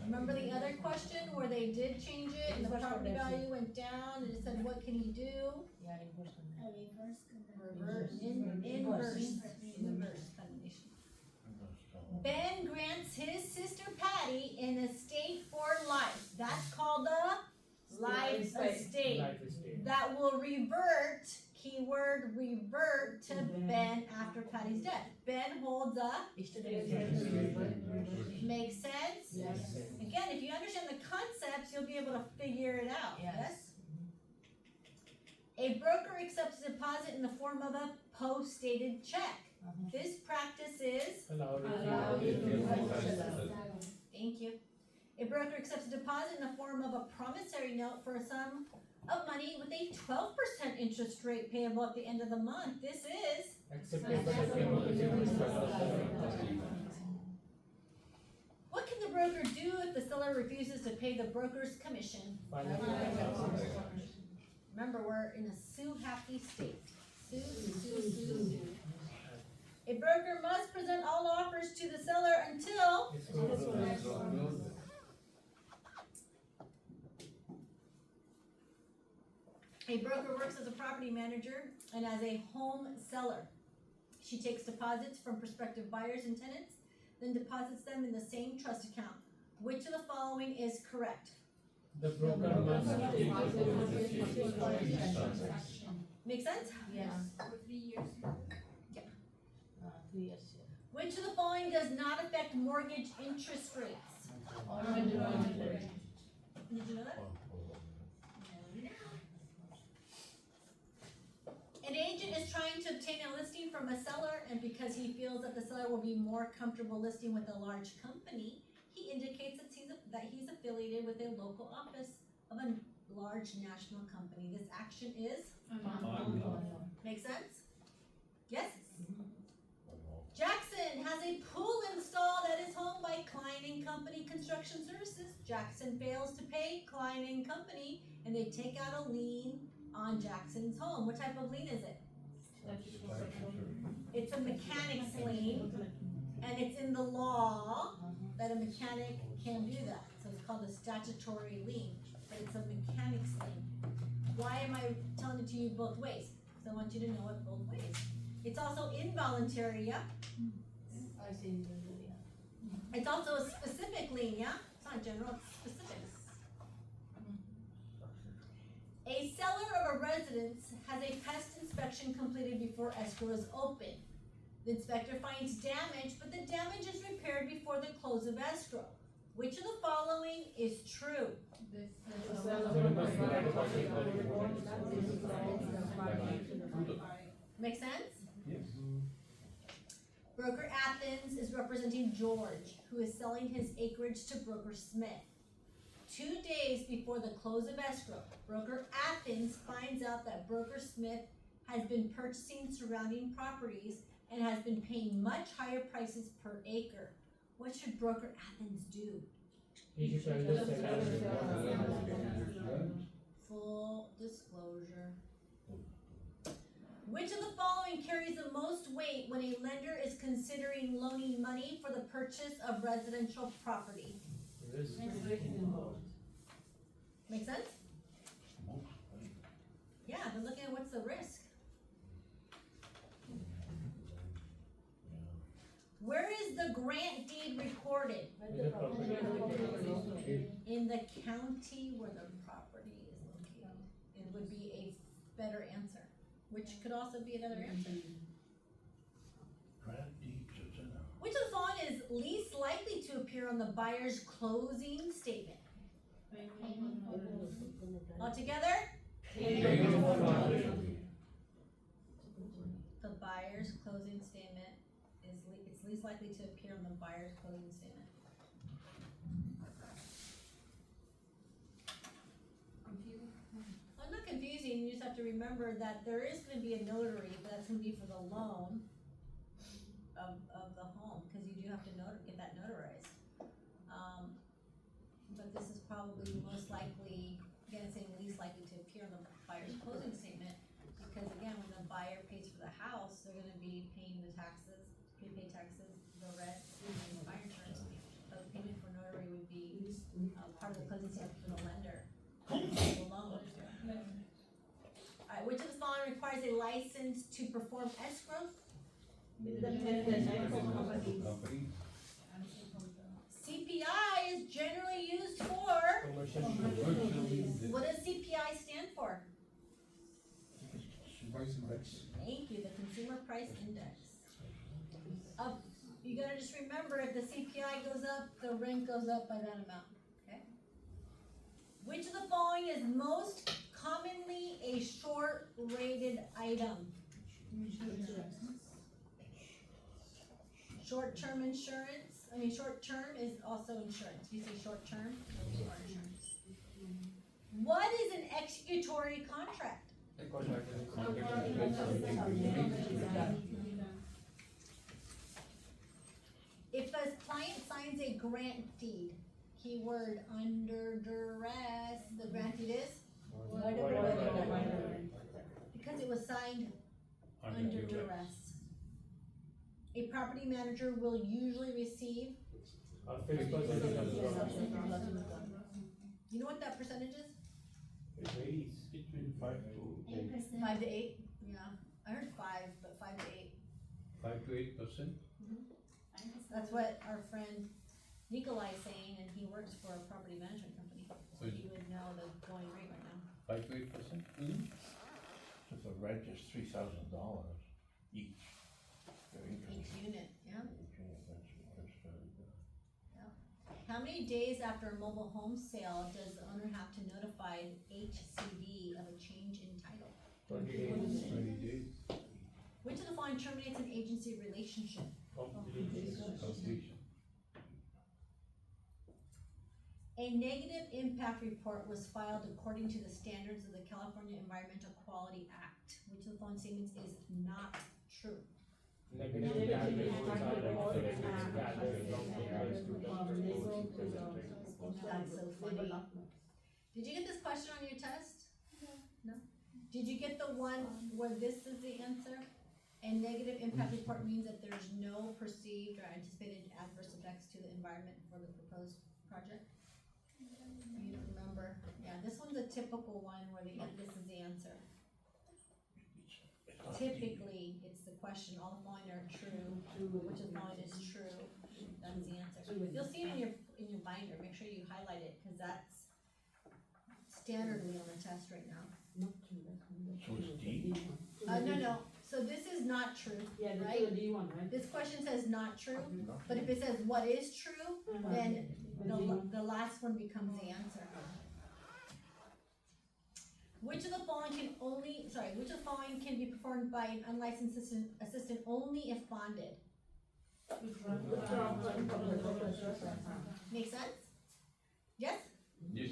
Remember the other question where they did change it and the property value went down and it said, what can he do? Inverse condemnation. Ben grants his sister Patty an estate for life. That's called a life estate. Life estate. That will revert, keyword revert, to Ben after Patty's death. Ben holds a, makes sense? Yes. Again, if you understand the concepts, you'll be able to figure it out, yes? A broker accepts a deposit in the form of a post-dated check. This practice is, thank you. A broker accepts a deposit in the form of a promissory note for a sum of money with a 12% interest rate payable at the end of the month. This is, Acceptable agreement. what can the broker do if the seller refuses to pay the broker's commission? Remember, we're in a sue-happy state. Sue, sue, sue, sue. A broker must present all offers to the seller until a broker works as a property manager and as a home seller. She takes deposits from prospective buyers and tenants, then deposits them in the same trust account. Which of the following is correct? The broker must. Make sense? Yes. For 3 years. 3 years. Which of the following does not affect mortgage interest rates? Did you know that? An agent is trying to obtain a listing from a seller, and because he feels that the seller will be more comfortable listing with a large company, he indicates that he's affiliated with a local office of a large national company. This action is? Make sense? Yes? Jackson has a pool installed at his home by Klein & Company Construction Services. Jackson fails to pay Klein & Company, and they take out a lien on Jackson's home. What type of lien is it? It's a mechanic's lien, and it's in the law that a mechanic can do that. So it's called a statutory lien, but it's a mechanic's lien. Why am I telling it to you both ways? Because I want you to know it both ways. It's also involuntary, yeah? I see. It's also a specific lien, yeah? It's not general, it's specific. A seller of a residence has a pest inspection completed before escrow is open. The inspector finds damage, but the damage is repaired before the close of escrow. Which of the following is true? Make sense? Yes. representing George, who is selling his acreage to broker Smith. 2 days before the close of escrow, broker Athens finds out that broker Smith has been purchasing surrounding properties and has been paying much higher prices per acre. What should broker Athens do? He should just say that. Full disclosure. Which of the following carries the most weight when a lender is considering loaning money for the purchase of residential property? Risk. Make sense? Yeah, they're looking at what's the risk. Where is the grant deed recorded? In the county where the property is located. It would be a better answer, which could also be another answer. Grant deeds is in a. Which of the following is least likely to appear on the buyer's closing statement? All together? The buyer's closing statement is it's least likely to appear on the buyer's closing statement. Confusing? Well, not confusing, you just have to remember that there is gonna be a notary, but that's gonna be for the loan of the home, cause you do have to get that notarized. But this is probably most likely, again, it's saying least likely to appear on the buyer's closing statement, because again, when the buyer pays for the house, they're gonna be paying the taxes, prepaid taxes, the rent, and the fire insurance. But the payment for notary would be, part of the closing statement for the lender, the loan. Alright, which of the following requires a license to perform escrow? Company, CPI is generally used for, Commercial. what does CPI stand for? Thank you, the Consumer Price Index. You gotta just remember, if the CPI goes up, the rent goes up by that amount, okay? Which of the following is most commonly a short-rated item? Short-term insurance, short-term is also insurance. You say short-term, it's short insurance. What is an executory contract? If a client signs a grant deed, keyword under duress, the grant deed is? Because it was signed under duress. A property manager will usually receive, you know what that percentage is? Between 5 to 8. 5 to 8? Yeah, I heard 5, but 5 to 8. 5 to 8%. That's what our friend Nikolai is saying, and he works for a property management company, so he would know the going rate right now. 5 to 8%. So the rent is $3,000 each. Each unit, yeah. Each unit, that's very good. How many days after a mobile home sale does the owner have to notify HCD of a change in title? 20 days. 20 days. Which of the following terminates an agency relationship? Completion. A negative impact report was filed according to the standards of the California Environmental Quality Act. Which of the following statements is not true? Negative impact reports are like gathered from That's so funny. Did you get this question on your test? No. Did you get the one where this is the answer? A negative impact report means that there's no perceived or anticipated adverse effects to the environment for the proposed project? You don't remember? Yeah, this one's a typical one where this is the answer. Typically, it's the question, all the following are true, which of the following is true? That's the answer. You'll see it in your binder, make sure you highlight it, cause that's standardly on the test right now. So it's D? No, so this is not true, Yeah, the right? 2D one, right? This question says not true, but if it says what is true, then the last one becomes the answer. Which of the following can be performed by an unlicensed assistant only if bonded? Withdraw funds from the local trust account. Make sense? Yes? Yes.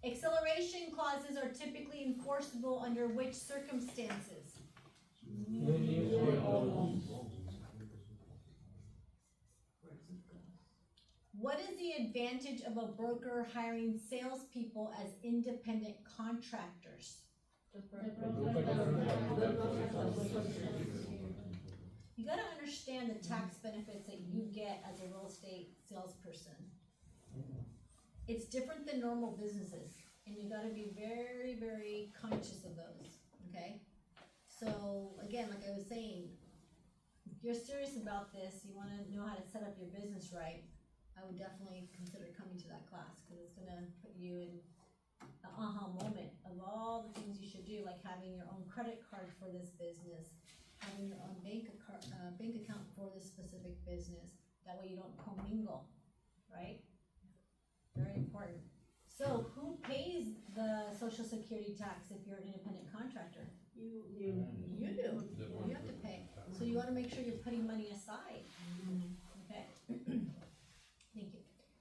Acceleration clauses are typically enforceable under which circumstances? What is the advantage of a broker hiring salespeople as independent contractors? You gotta understand the tax benefits that you get as a real estate salesperson. It's different than normal businesses, and you gotta be very, very conscious of those, okay? So, again, like I was saying, if you're serious about this, you wanna know how to set up your business right, I would definitely consider coming to that class, cause it's gonna put you in an aha moment of all the things you should do, like having your own credit card for this business, having your own bank account for this specific business, that way you don't commingle, right? Very important. So who pays the social security tax if you're an independent contractor? You do, you have to pay, so you wanna make sure you're putting money aside, okay? Thank you.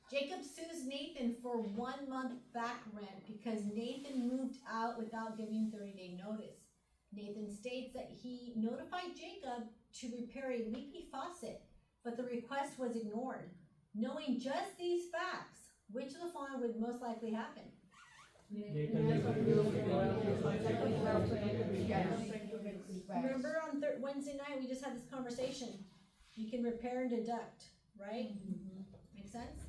Jacob sues Nathan for 1 month back rent because Nathan moved out without giving 30-day notice. Nathan states that he notified Jacob to repair a leaky faucet, but the request was ignored. Knowing just these facts, which of the following would most likely happen? Remember on Wednesday night, we just had this conversation. You can repair and deduct, right? Make sense?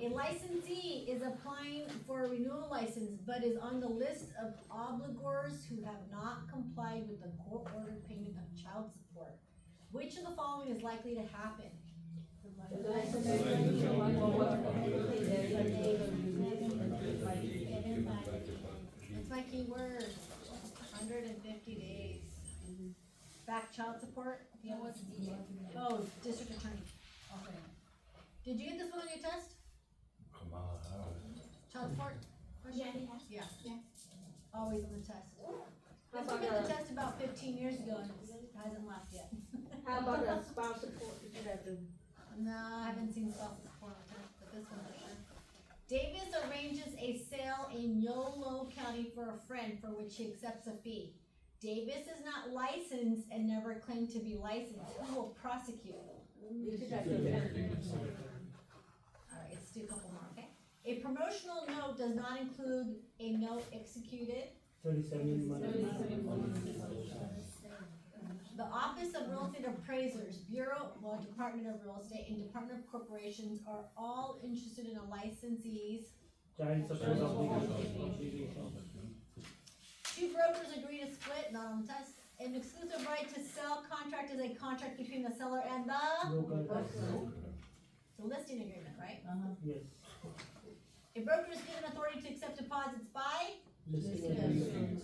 A licensee is applying for a renewal license, but is on the list of obligors who have not complied with the court-ordered payment of child support. Which of the following is likely to happen? That's my key word. 150 days. Back child support? Yeah, what's DJ? Oh, district attorney. Okay. Did you get this one on your test? Come on. Child support? Yeah. Yeah. Yeah. Always on the test. How This about one got the the, test about 15 years ago and it hasn't left yet. how about the spouse support, did you have to? No, I haven't seen spousal support on test, but this one for sure. Davis arranges a sale in Yolo County for a friend for which he accepts a fee. Davis is not licensed and never claimed to be licensed. Who will prosecute? Alright, let's do a couple more, okay? A promotional note does not include a note executed. 37 months. The Office of Real Estate Appraisers, Department of Real Estate, and Department of Corporations are all interested in a licensee's. Child support obligation. Two brokers agree to split, not on the test. An exclusive right to sell contract is a contract between the seller and the, Local. it's a listing agreement, right? Yes. A broker is given authority to accept deposits by, Listing agreement.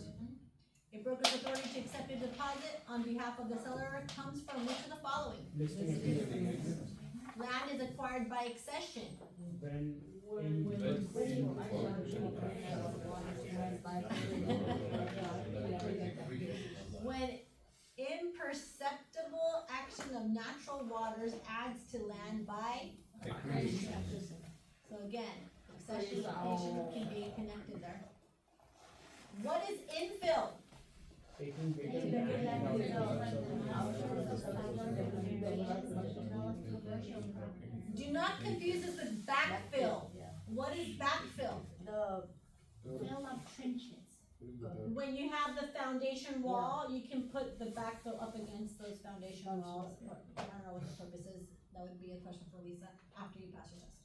a broker's authority to accept a deposit on behalf of the seller comes from which of the following? Listing agreement. Land is acquired by accession. When imperceptible action of natural waters adds to land by, so again, accession can be connected there. What is infill? Taking greater Do not confuse this with backfill. What is backfill? Fill up trenches. When you have the foundation wall, you can put the backfill up against those foundation walls. I don't know what the purpose is. That would be a question for Lisa after you pass your test.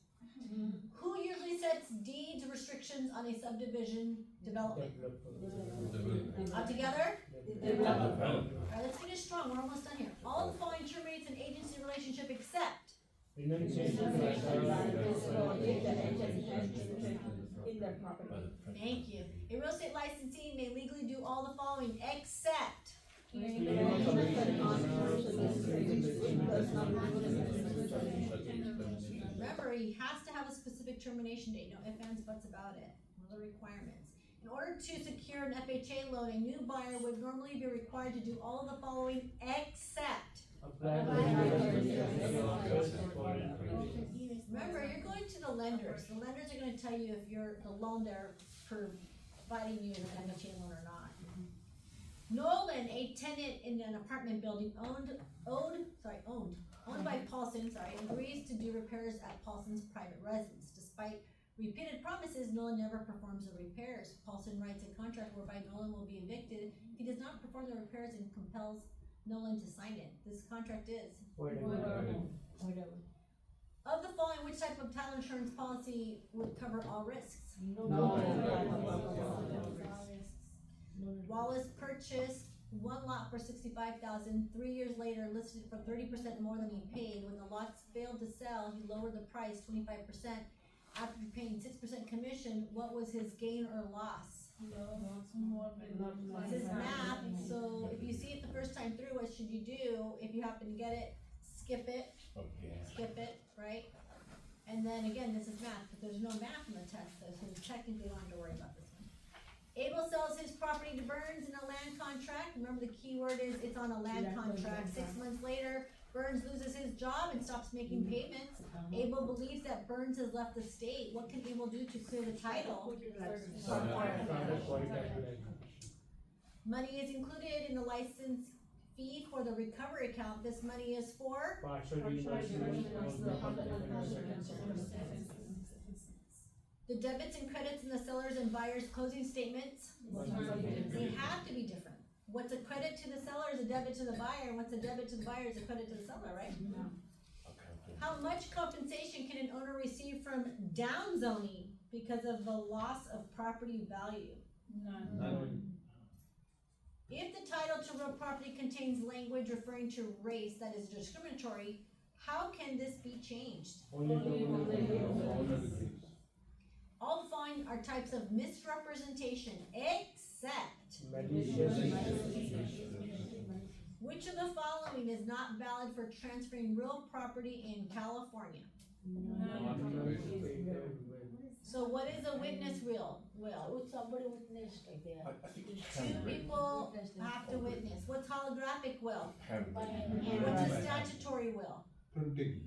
Who usually sets deeds restrictions on a subdivision development? Up together? Alright, let's finish strong. We're almost done here. All the following terminates an agency relationship except In the property. Thank you. A real estate licensee may legally do all the following except remember, he has to have a specific termination date, no ifs, ands, buts about it. One of the requirements. In order to secure an FHA loan, a new buyer would normally be required to do all of the following except Apply for Remember, you're going to the lenders. The lenders are gonna tell you if the loan they're providing you is an FHA loan or not. Nolan, a tenant in an apartment building owned by Paulson, agrees to do repairs at Paulson's private residence. Despite repeated promises, Nolan never performs the repairs. Paulson writes a contract whereby Nolan will be evicted if he does not perform the repairs and compels Nolan to sign it. This contract is of the following, which type of title insurance policy would cover all risks? Wallace purchased one lot for $65,000. 3 years later, listed for 30% more than he paid. When the lots failed to sell, he lowered the price 25%. After paying 6% commission, what was his gain or loss? This is math, so if you see it the first time through, what should you do? If you happen to get it, skip it, right? And then again, this is math, but there's no math in the test, so technically you don't have to worry about this one. Abel sells his property to Burns in a land contract. Remember the key word is it's on a land contract. 6 months later, Burns loses his job and stops making payments. Abel believes that Burns has left the state. What can Abel do to clear the title? Money is included in the license fee for the recovery account. This money is for the debits and credits in the seller's and buyer's closing statements. They have to be different. What's a credit to the seller is a debit to the buyer, and what's a debit to the buyer is a credit to the seller, right? How much compensation can an owner receive from downzoning because of the loss of property value? None. If the title to real property contains language referring to race that is discriminatory, how can this be changed? All the following are types of misrepresentation, except which of the following is not valid for transferring real property in California? So what is a witness will? Would somebody witness like that? I think it's Two handwritten. people have to witness. What's holographic will? Handwritten. What's a statutory will? Printing.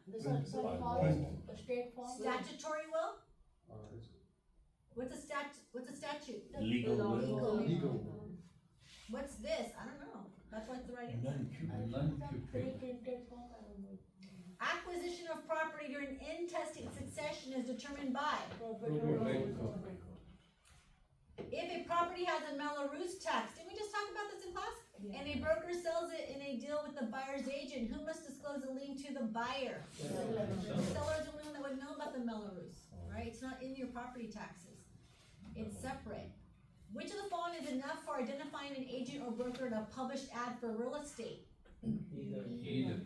This one, a straight form? Statutory will? What's a statute? Legal will. Legal. What's this? I don't know. That's what's the right answer. Printed form, I don't know. Acquisition of property during intestate succession is determined by if a property has a Melrose tax. Didn't we just talk about this in class? And a broker sells it in a deal with the buyer's agent. Who must disclose the lien to the buyer? The seller is the only one that would know about the Melrose, right? It's not in your property taxes. It's separate. Which of the following is enough for identifying an agent or broker in a published ad for real estate? Either.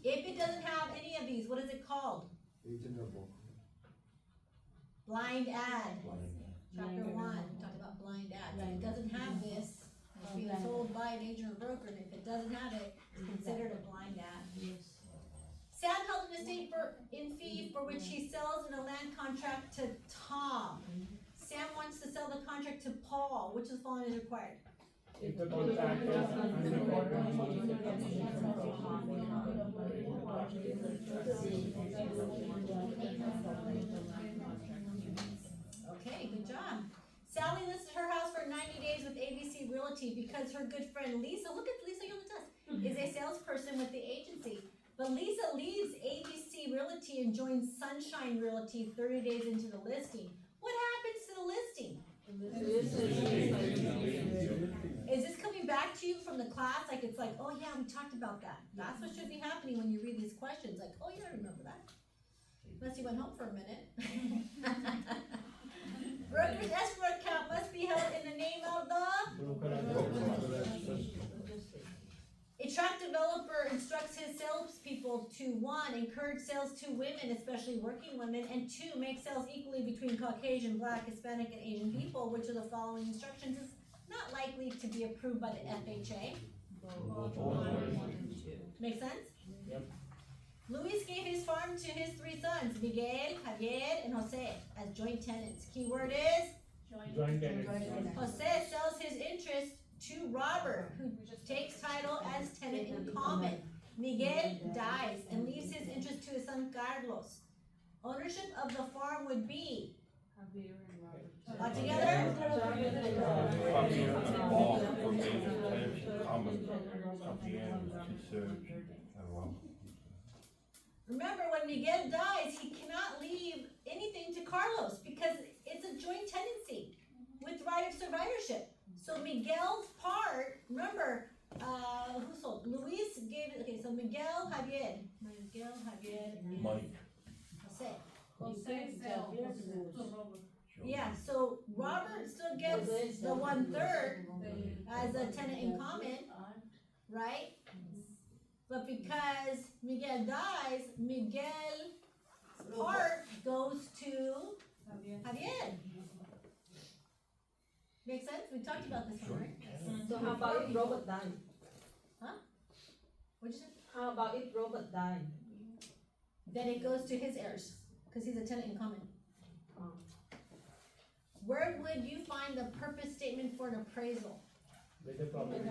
If it doesn't have any of these, what is it called? Blind ad. Chapter 1, we talked about blind ads. If it doesn't have this, it's being sold by an agent or broker, and if it doesn't have it, it's considered a blind ad. Sam held an estate in fee for which he sells in a land contract to Tom. Sam wants to sell the contract to Paul. Which of the following is required? If the contract Okay, good job. Sally listed her house for 90 days with ABC Realty because her good friend Lisa, look at Lisa, you're on the test, is a salesperson with the agency. But Lisa leaves ABC Realty and joins Sunshine Realty 30 days into the listing. What happens to the listing? Is this coming back to you from the class? Like it's like, oh yeah, we talked about that. That's what should be happening when you read these questions. Like, oh yeah, I remember that. Unless you went home for a minute. Broker's escrow account must be held in the name of the. A tract developer instructs his salespeople to 1, encourage sales to women, especially working women, and 2, make sales equally between Caucasian, Black, Hispanic, and Asian people. Which of the following instructions is not likely to be approved by the FHA? Make sense? Yep. Luis gave his farm to his 3 sons, Miguel, Javier, and Jose, as joint tenants. Key word is joint tenants. Jose sells his interest to Robert, who takes title as tenant in common. Miguel dies and leaves his interest to his son Carlos. Ownership of the farm would be Javier and Robert. all together. Javier and Paul from David Tennis Common, Javier two-thirds, and Robert. Remember, when Miguel dies, he cannot leave anything to Carlos because it's a joint tenancy with right of survivorship. So Miguel's part, remember, who sold? Luis gave it, okay, so Miguel, Javier, and Mike. Jose. Jose sells to Robert. Yeah, so Robert still gets the 1/3 as a tenant in common, right? But because Miguel dies, Miguel's part goes to Javier. Make sense? We talked about this one, right? So how about if Robert died? What'd you say? How about if Robert died? Then it goes to his heirs, cause he's a tenant in common. Oh. Where would you find the purpose statement for an appraisal? With the property.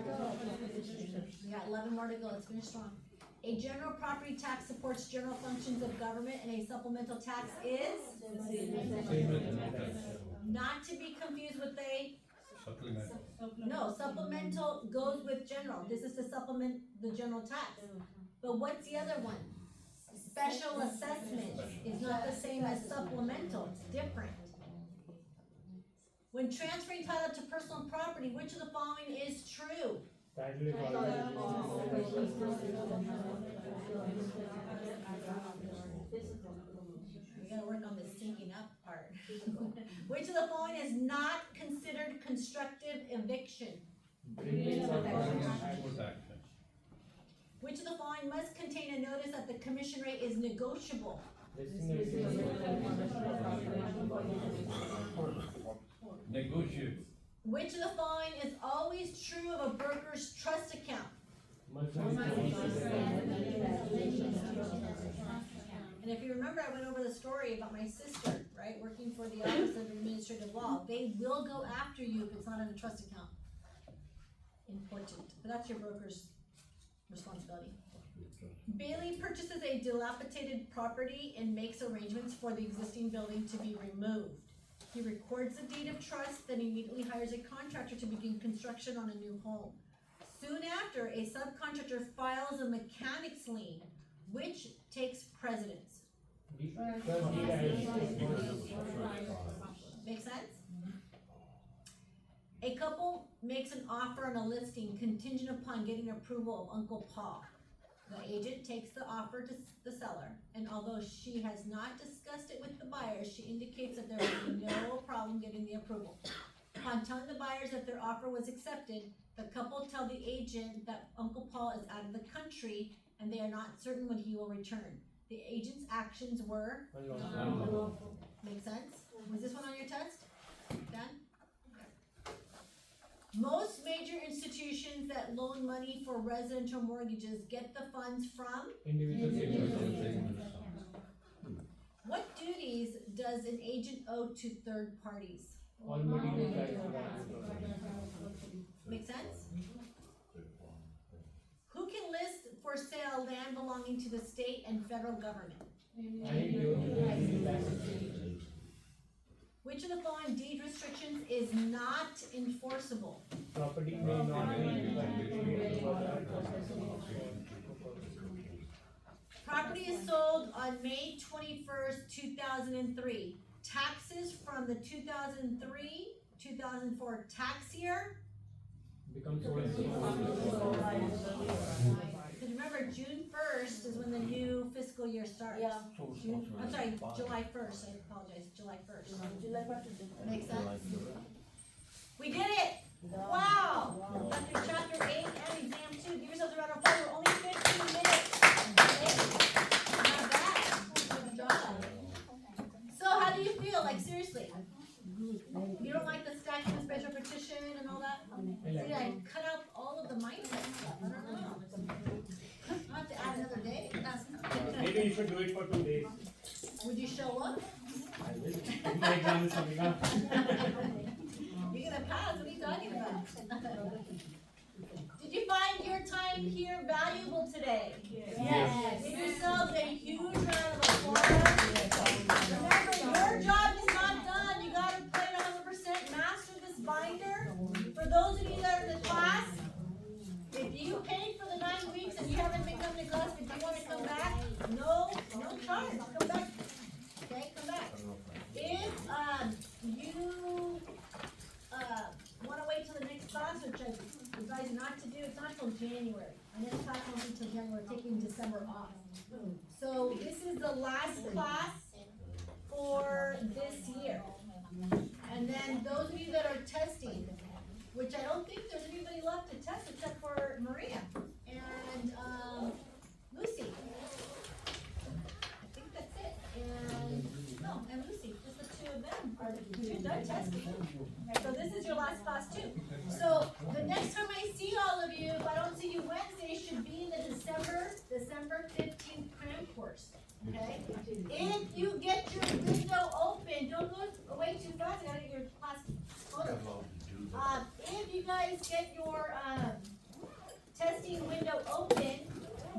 We got 11 more to go, let's finish strong. A general property tax supports general functions of government, and a supplemental tax is not to be confused with a, Supplemental. no, supplemental goes with general. This is to supplement the general tax. But what's the other one? Special assessment is not the same as supplemental, it's different. When transferring title to personal property, which of the following is true? Title is already. We gotta work on this syncing up part. Which of the following is not considered constructive eviction? Bringing of Court action. Which of the following must contain a notice that the commission rate is negotiable? Negotiate. Which of the following is always true of a broker's trust account? And if you remember, I went over the story about my sister, right, working for the Office of Administrative Law. They will go after you if it's not in a trust account. Important, but that's your broker's responsibility. Bailey purchases a dilapidated property and makes arrangements for the existing building to be removed. He records the deed of trust, then immediately hires a contractor to begin construction on a new home. Soon after, a subcontractor files a mechanics lien, which takes precedence. Make sense? A couple makes an offer on a listing contingent upon getting approval of Uncle Paul. The agent takes the offer to the seller, and although she has not discussed it with the buyers, she indicates that there will be no problem getting the approval. Upon telling the buyers that their offer was accepted, the couple tell the agent that Uncle Paul is out of the country and they are not certain when he will return. The agent's actions were, make sense? Was this one on your test? Done? Most major institutions that loan money for residential mortgages get the funds from? What duties does an agent owe to third parties? Make sense? Who can list for sale land belonging to the state and federal government? Which of the following deed restrictions is not enforceable? Property may not Property is sold on May 21st, 2003. Taxes from the 2003-2004 tax year? becomes Because remember, June 1st is when the new fiscal year starts. Yeah. I'm sorry, July 1st, I apologize, July 1st. Makes sense? We did it! Wow! Got through chapter 8 and exam 2. Give yourselves a round of applause. We're only 15 minutes. Okay? Not bad. Good job. So how do you feel? Like seriously? You don't like the stacking the special petition and all that? See, I cut out all of the mindset stuff. I don't know. I'll have to add another day. Maybe you should do it for 2 days. Would you show up? I will. My exam is coming up. You're gonna pass. What are you talking about? Did you find your time here valuable today? Yes. Give yourselves a huge round of applause. Remember, your job is not done. You gotta play 100% master this binder. For those of you that are in the class, if you paid for the 9 weeks and you haven't been coming to class, if you wanna come back, no charge. Come back. Okay, come back. If you wanna wait till the next class, which I advise you not to do, it's not till January. My next class won't be till January, we're taking December off. So this is the last class for this year. And then those of you that are testing, which I don't think there's anybody left to test except for Maria and Lucy. I think that's it. And Lucy, just the two of them are done testing. So this is your last class too. So the next time I see all of you, if I don't see you Wednesday, should be in the December 15th cram course. Okay? If you get your window open, don't go away too fast. I gotta get your class photo. If you guys get your testing window open,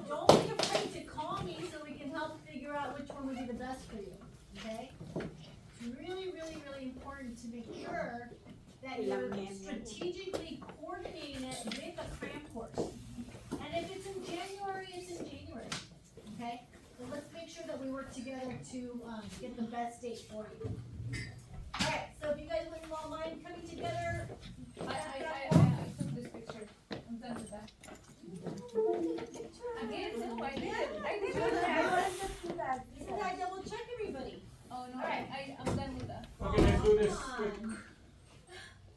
don't be afraid to call me so we can help figure out which one would be the best for you. Okay? It's really, really, really important to make sure that you're strategically coordinating it with a cram course. And if it's in January, it's in January. Okay? So let's make sure that we work together to get the best date for you. Alright, so if you guys wouldn't mind coming together. I took this picture. I'm done with that. I did, no, I did. I did that. Isn't that double check everybody? Oh, no, I'm done with that. Okay, let's do this quick.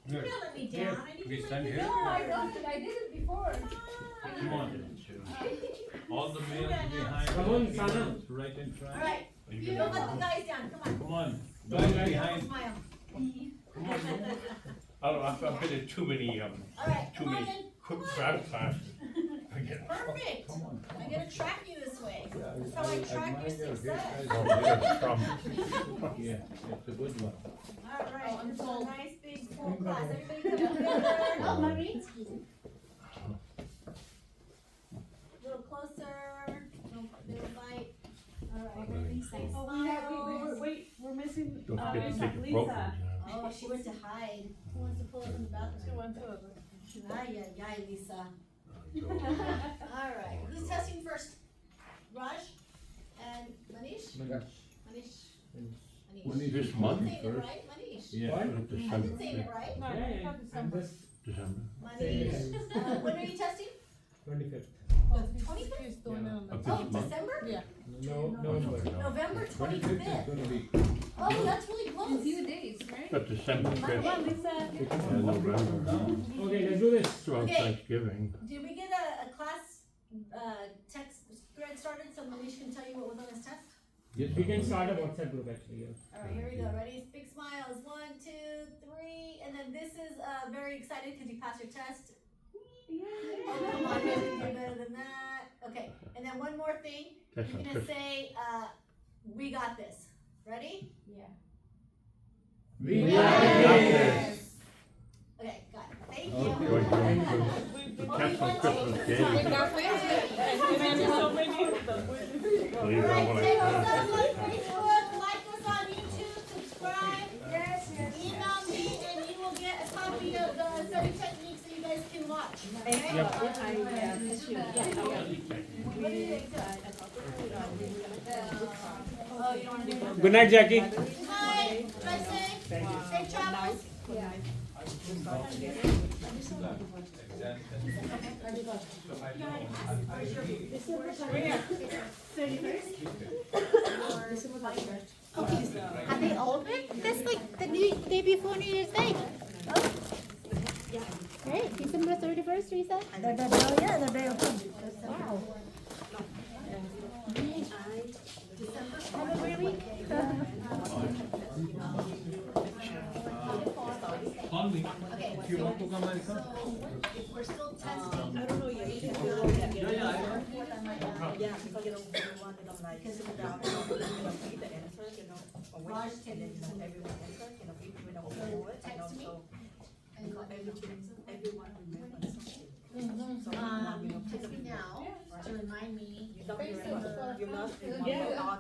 You're gonna let me down. I need We to stand let you here? No, down. I don't, I did it before. Come on. All the males behind. Come on, Sana. Right in front. Alright, you don't let the guys down, come on. Come on. Guys, Guys guys. behind. Smile. I've been in too many, Alright, too come on many in. quick grab classes. Again. Perfect. Come on. I'm gonna track you this way. That's how I track your success. Yeah, it's a good one. Alright, this is a nice big full class. Everybody come together. Mommy? A little closer. Little bite. Alright. Oh, we're missing, Don't forget to take a broker. Oh, she went to hide. Who wants to pull up in the bathroom? Ay, ay, ay, Lisa. Alright, who's testing first? Raj? And Manish? Manish. This I'm month saying it first. right, Manish? Yeah. What? I've been saying it right. Yeah, yeah, I'm just December. Manish. When are you testing? 25th. 25th? Of Oh, this month. December? No, November. November 25th is 25th. gonna be. Oh, that's really A close. few days, right? But December Monday. 5th. November. Okay, let's do this. Throughout Okay. Thanksgiving. Did we get a class text thread started so Manish can tell you what was on his test? Yes, We can start a WhatsApp group actually. Yeah. Alright, here we go. Ready? Big smiles. 1, 2, 3. And then this is very excited because you passed your test. Oh, come on, you can do better than that. Okay, and then one more thing. That's You're on gonna Christmas. say, we got this. Ready? We got this. Okay, got it. Thank Okay. you. Going to cancel Christmas Day. So you know Alright, what take I us said. on Facebook, like us on YouTube, subscribe. Email me and you will get a copy of the study techniques so you guys can watch. Okay? What do you think? Oh, you don't wanna do that? Good night, Jackie. Hi, drive safe. Thank you. Safe travels. Are they open? That's like the day before New Year's Day. Oh. Right, December 31st, Teresa? Yeah, the day of. Wow. Have a great week. Okay, If you want to come and come. so if we're still testing. I don't know yet. Yeah, Raj, text me. And You must. Yeah.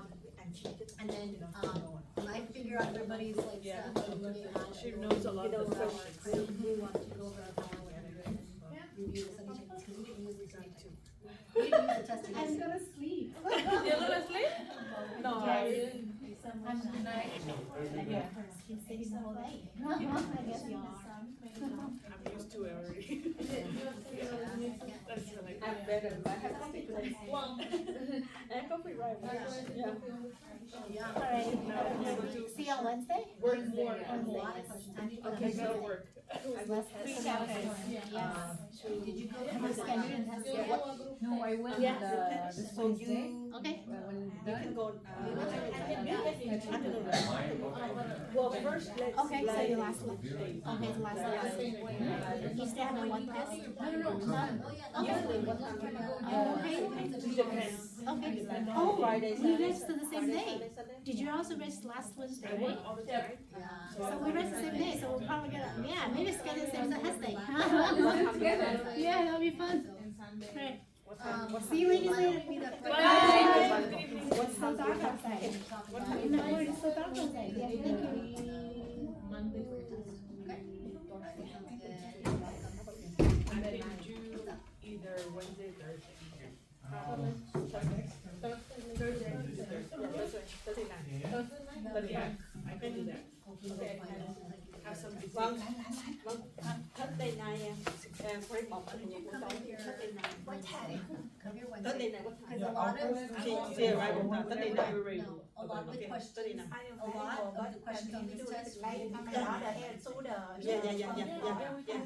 And then, when I figure out everybody's like Yeah. stuff, I'm gonna add She it knows a over. lot of the questions. questions. We want to go over our power and review the study techniques, cause we didn't use these today too. We didn't use the testing. I'm gonna sleep. You're gonna sleep? No, I Yes. didn't. I'm good night. Yeah. Been sleeping the whole day. I guess you are. I'm used to it already. That's like. I'm better, but I have to stick to this. Well, and coffee right now. Yeah. Alright, see you on Wednesday? Work more. A lot of questions. I need to Okay, know. so work. Let's yes. Did you go Have to a the schedule schedule? and test it? No, I went Yeah. this Wednesday. Okay. When You done. can go. Well, first let's. Okay, so your last one. Okay, the last one. You still have one test? None. Usually, Okay. what time do you go? Oh, okay. Depends. Okay. Oh, Oh, Friday, we Saturday. registered the same day. Saturday, Sunday. Did you also register last Wednesday, I work right? all the time. So we registered the same day, so we'll probably get, yeah, maybe schedule the same as a Hess day. Yeah, that'll be fun. Right. See you ladies later. Bye. It's so dark outside. No, it's so dark outside. Yeah, thank you. I can do either Wednesday, Thursday. Yeah, I can do that. Have some Vâng, vâng, Thursday night em free một anh chị cũng có Thursday night. What time? Come here Wednesday. Thursday night what time? Cause a lot of. She arrived on Thursday night. No, a lot of the questions, a lot of the questions on this test. Yeah, yeah, yeah, yeah, yeah.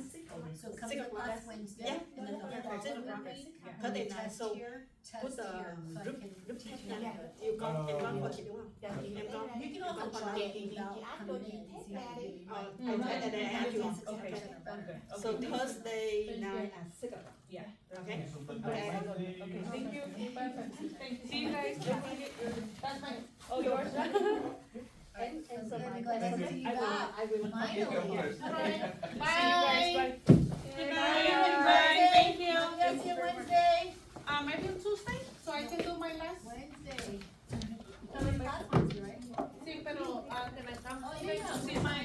So come to class Wednesday, and then the following week, Thursday the night, test so here, put test the here, so I group can teach you. chat. Yêu cầu em có của chị đúng không? Em có. You can also try it without coming in and see how you do. I tried that I add you. Okay. Okay. Okay. So Thursday night at 6 o'clock. Yeah. Okay. Okay. Okay. Thank you. See you guys. That's mine. Oh, yours? And so Okay, my glad to see you back. I will. Finally. Bye. See you guys. Bye. Good night, everybody. Thank you. I'll see you Wednesday. Maybe on Tuesday, so I can do my last. Wednesday. Coming class Wednesday, right? Sí, pero can I come Oh, Tuesday yeah. to see my,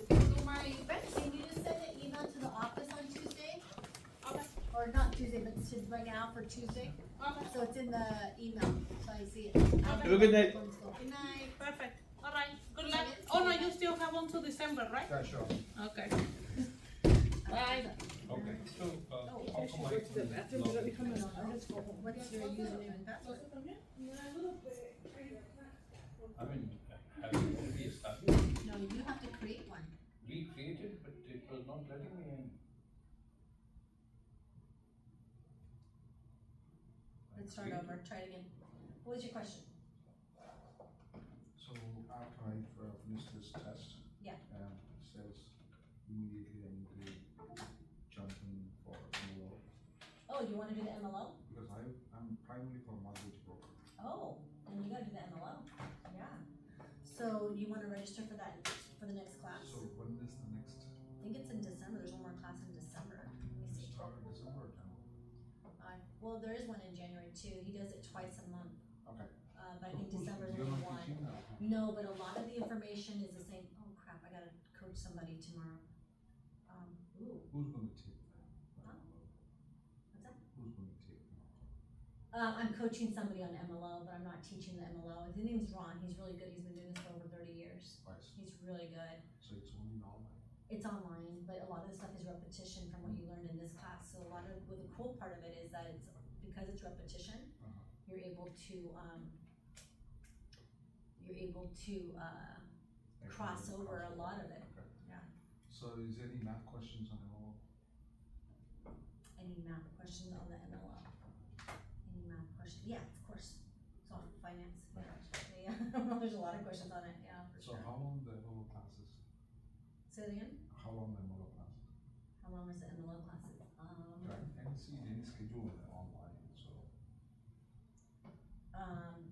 do my best? Can you just send an email to the office on Tuesday? Okay. Or not Tuesday, but to bring out for Tuesday? Okay. So it's in the email, so I see it. Have a good night. Good night. Perfect. All right. Good luck. Oh no, you still have until December, right? Yeah, sure. Okay. Bye. Okay, so, Oh, how come I What's your username and password? I mean, have you already established? No, you have to create one. We created, but it was not letting me in. Let's start over, try it again. What was your question? So after I finish this test. Yeah. It says immediately I need to jump in for MLO, Oh, you wanna do the MLO? because I'm primarily for mortgage broker. Oh, then you gotta do the MLO, yeah. So you wanna register for that, for the next class? So when is the next, I think it's in December, there's one more class in December. Let me see. start in December or January? Well, there is one in January too, he does it twice a month. Okay. But I So think who's- December's you're only not one. teaching now? No, but a lot of the information is the same, oh crap, I gotta coach somebody tomorrow. Who's gonna take that? Huh? What's that? Who's gonna take that? I'm coaching somebody on MLO, but I'm not teaching the MLO. His name's Ron. He's really good. He's been doing this for over 30 years. I see. He's really good. So it's only online? It's online, but a lot of the stuff is repetition from what you learned in this class. So a lot of, well, the cool part of it is that it's, because it's repetition, you're able to, cross over a lot of it. Okay. Yeah. So is there any math questions on MLO? Any math questions on the MLO? Any math questions? Yeah, of course. It's all finance. Yeah, there's a lot of questions on it, yeah, for So sure. how long the MLO classes? Say it again? How long the MLO classes? How long is the MLO classes? I can see any schedule online, so.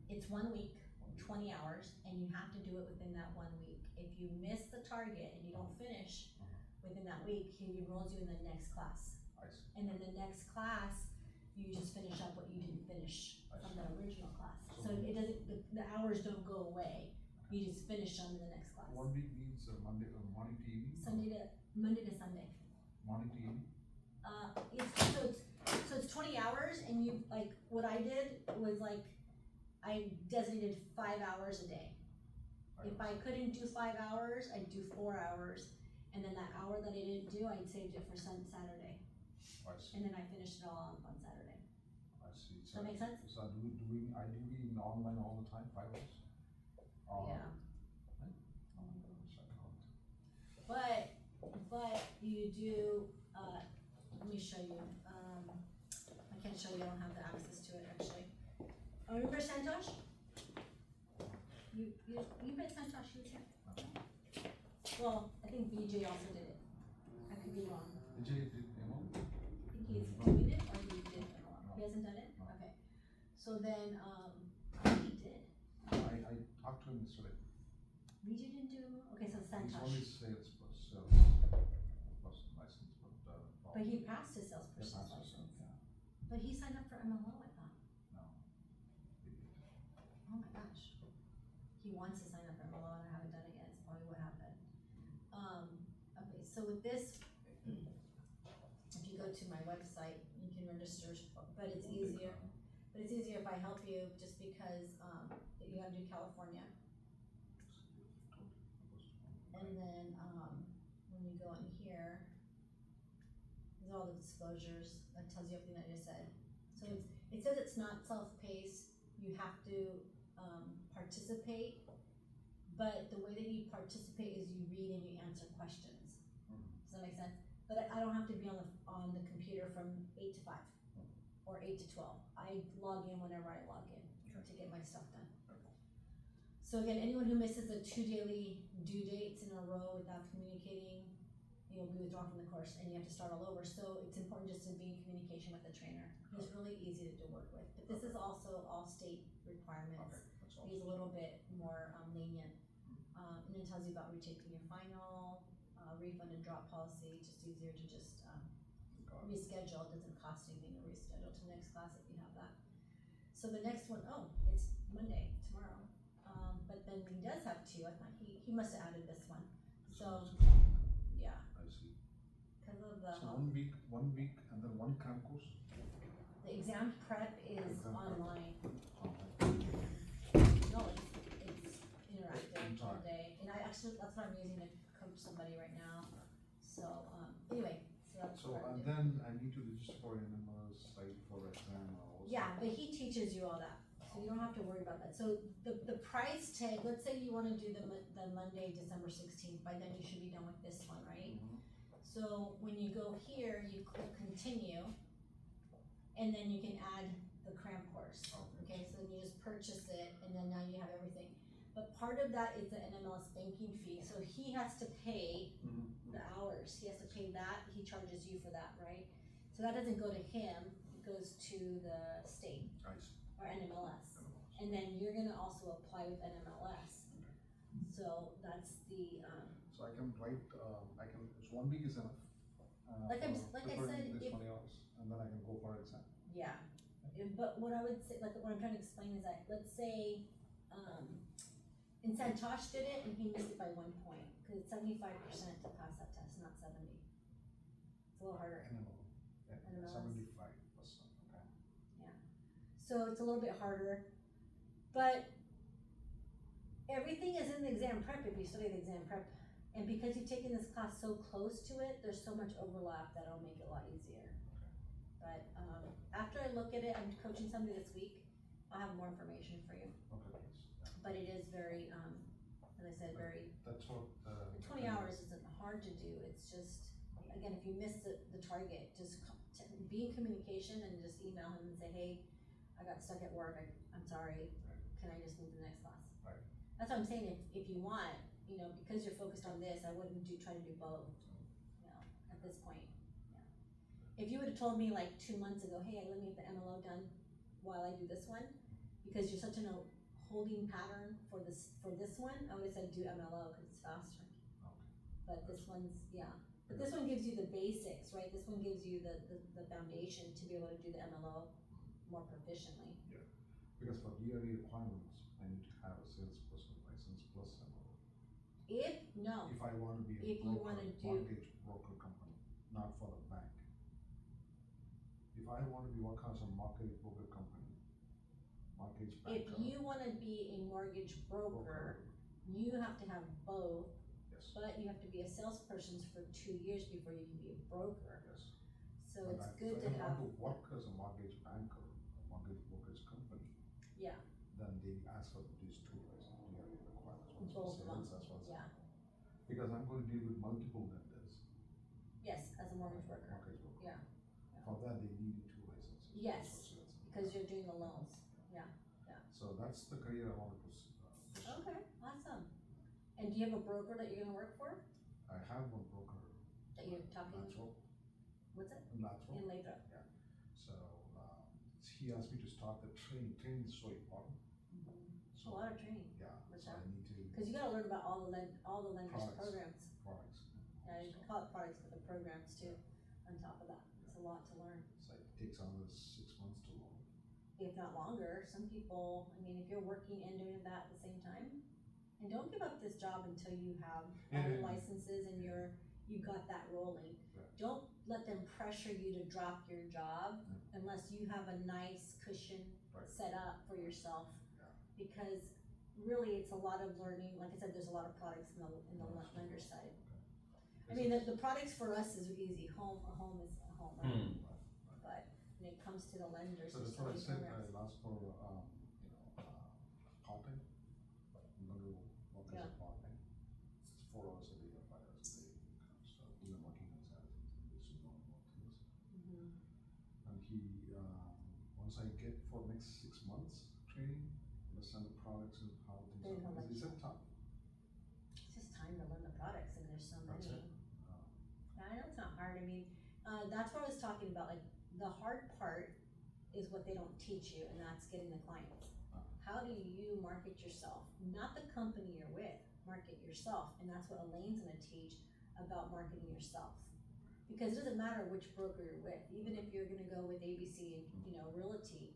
It's 1 week, 20 hours, and you have to do it within that 1 week. If you miss the target and you don't finish within that week, he enrolls you in the next class. I see. And then the next class, you just finish up what you didn't finish from the original class. So it doesn't, the hours don't go away, you just finish them in the next class. 1 week means Monday, morning to evening? Monday to Sunday. Morning to evening? So it's 20 hours, and you, like, what I did was like, I designated 5 hours a day. If I couldn't do 5 hours, I'd do 4 hours, and then that hour that I didn't do, I'd saved it for Saturday, I see, and then I finished it all on Saturday. I see. Does that make sense? So I do in online all the time, 5 hours? Yeah. Oh, check out. But you do, let me show you, I can't show you, I don't have the access to it actually. Remember Santosh? You met Santosh, he was here? Well, I think BJ also did it, I could be wrong, Vijay did demo? I think he's doing it, or he did it, he hasn't done it? No. Okay, so then, he did, I talked to him yesterday. BJ didn't do, okay, so He's only Santosh, sales plus license, but he passed his salesperson's passes, license, yeah, but he signed up for MLO, I thought. no. He did. Oh my gosh. He wants to sign up for MLO and I haven't done it yet, it's probably what happened. Okay, so with this, if you go to my website, you can register, but it's easier. But it's easier if I help you, just because, you gotta do California. And then, when you go in here, these are all the disclosures, that tells you everything that I just said. So it says it's not self-paced, you have to, participate, but the way that you participate is you read and you answer questions. Does that make sense? But I don't have to be on the computer from 8 to 5, or 8 to 12. I log in whenever I log in to get my stuff done. So again, anyone who misses the 2 daily due dates in a row without communicating, you'll be withdrawn from the course and you have to start all over. So it's important just to be in communication with the trainer. He's really easy to work with, but this is also all state requirements. Okay, that's all. He's a little bit more lenient. And it tells you about retaking your final, refund and drop policy, just easier to just reschedule. It doesn't cost anything to reschedule to the next class if you have that. So the next one, oh, it's Monday, tomorrow. But then he does have 2, I thought he must have added this one. So, yeah, I see. because of the, So 1 week, and then 1 cram course? the exam prep is Exam prep. online. No, it's interactive all day, and that's what I'm using to coach somebody right now. So, anyway, so that's So, what I'm and doing. then I need to register for NMLS, like for exam or also. Yeah, but he teaches you all that, so you don't have to worry about that. So the price tag, let's say you wanna do the Monday, December 16th, by then you should be done with this one, right? So when you go here, you click continue, and then you can add the cram course. Okay, so then you just purchase it, and then now you have everything. But part of that is the NMLS banking fee, so he has to pay the hours, he has to pay that, he charges you for that, right? So that doesn't go to him, it goes to the state, I see. or NMLS. And then you're gonna also apply with NMLS. So that's the, So I can write, so 1 week is enough. Like I for said, preparing this if- 20 hours, and then I can go for exam. yeah. But what I would say, like what I'm trying to explain is that, let's say, and Santosh did it and he missed it by 1 point, cause it's 75% to pass that test, not 70. It's a little harder. NML, yeah, NMLS. 75%, okay. So it's a little bit harder, but everything is in the exam prep if you study the exam prep. And because you've taken this class so close to it, there's so much overlap that'll make it a lot easier. But, after I look at it, I'm coaching somebody this week, I'll have more information for you. Okay, please, yeah. But it is very, as I said, very, That's what, the 20 hours isn't hard to do, it's just, again, if you miss the target, just be in communication and just email him and say, hey, I got stuck at work, I'm sorry, can I just move to the next class? Right. That's what I'm saying, if you want, you know, because you're focused on this, I wouldn't try to do both, you know, at this point, yeah. If you would've told me like 2 months ago, hey, let me get the MLO done while I do this one, because you're such in a holding pattern for this one, I would've said do MLO, cause it's faster. Okay. But this one's, yeah, but this one gives you the basics, right, this one gives you the foundation to be able to do the MLO more proficiently. Yeah. Because for DRE requirements, I need to have a salesperson license plus MO. No, If I want to be a If you broker, wanna do- mortgage broker company, not for the bank. If I want to be work as a mortgage broker company, mortgage if banker. you wanna be a mortgage broker, you have to have both, Yes, but you have to be a salesperson for 2 years before you can be a broker. yes. So But it's I- good if to I have, want to work as a mortgage banker, a mortgage brokerage company. Yeah. Then they ask for these two licenses, DRE requirements, one for Both of them, sales as well as. yeah. Because I'm going to deal with multiple lenders. Yes, as a mortgage broker, Mortgage broker. yeah. For that, they need two licenses. Yes, for sales and because you're doing the loans. So that's the career I want to pursue. Okay, awesome. And do you have a broker that you're gonna work for, I have one broker. that you're talking, Lateral, what's it? in Lateral. In Lathrop? So, he asked me to start the training. Training is so important. A lot of training, Yeah, What's so I that? need to. cause you gotta learn about all the lenders' Products. programs. Products. Yeah, you can call it products, but the programs too, on top of that, it's a lot to learn. So it takes another 6 months to learn. If not longer, some people, I mean, if you're working and doing that at the same time, and don't give up this job until you have all the licenses and you got that rolling. Right. Don't let them pressure you to drop your job unless you have a nice cushion Right. set up for yourself. Yeah. Because really, it's a lot of learning, like I said, there's a lot of products in the lender side. I mean, the products for us is easy, a home is a home, right? But when it comes to the lenders, So there's that's so what I many said, programs. I asked for, part-time. I'm going to work as a part-time. It's 4 hours a day or 5 hours a day. So even working on Saturdays, and there's no more things. Mhm. And he, once I get for next 6 months training, understand the products and how things Then he'll are, let is you- it tough? It's just time to learn the products and there's so That's many. it. I know it's not hard, I mean, that's what I was talking about, like, the hard part is what they don't teach you, and that's getting the clients. How do you market yourself? Not the company you're with, market yourself, and that's what Elaine's gonna teach about marketing yourself. Because it doesn't matter which broker you're with, even if you're gonna go with ABC and, Realty,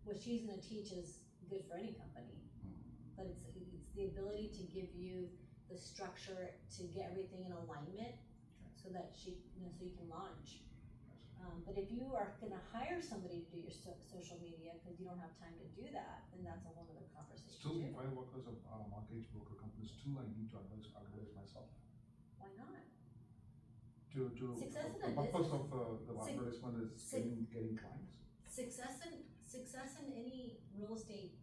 what she's gonna teach is good for any company. But it's the ability to give you the structure to get everything in alignment, so that so you can launch. But if you are gonna hire somebody to do your social media, cause you don't have time to do that, then that's a whole other conversation Still, too. if I work as a mortgage broker company, still I need to advertise myself. Why not? To, Success in the a purpose business. of the advertisement is getting clients. Success in any real estate,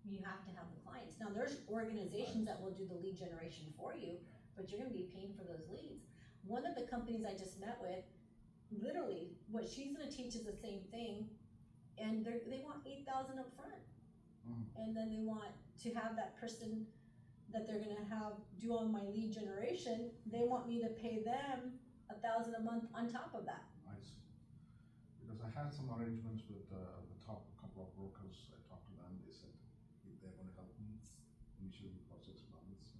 you have to have the clients. Now, there's organizations that will do the lead generation for you, but you're gonna be paying for those leads. One of the companies I just met with, literally, what she's gonna teach is the same thing, and they want 8,000 up front. And then they want to have that person that they're gonna have do all my lead generation, they want me to pay them 1,000 a month on top of that. I see. Because I had some arrangements with the top couple of brokers, I talked to them, they said if they're gonna help me initially for 6 months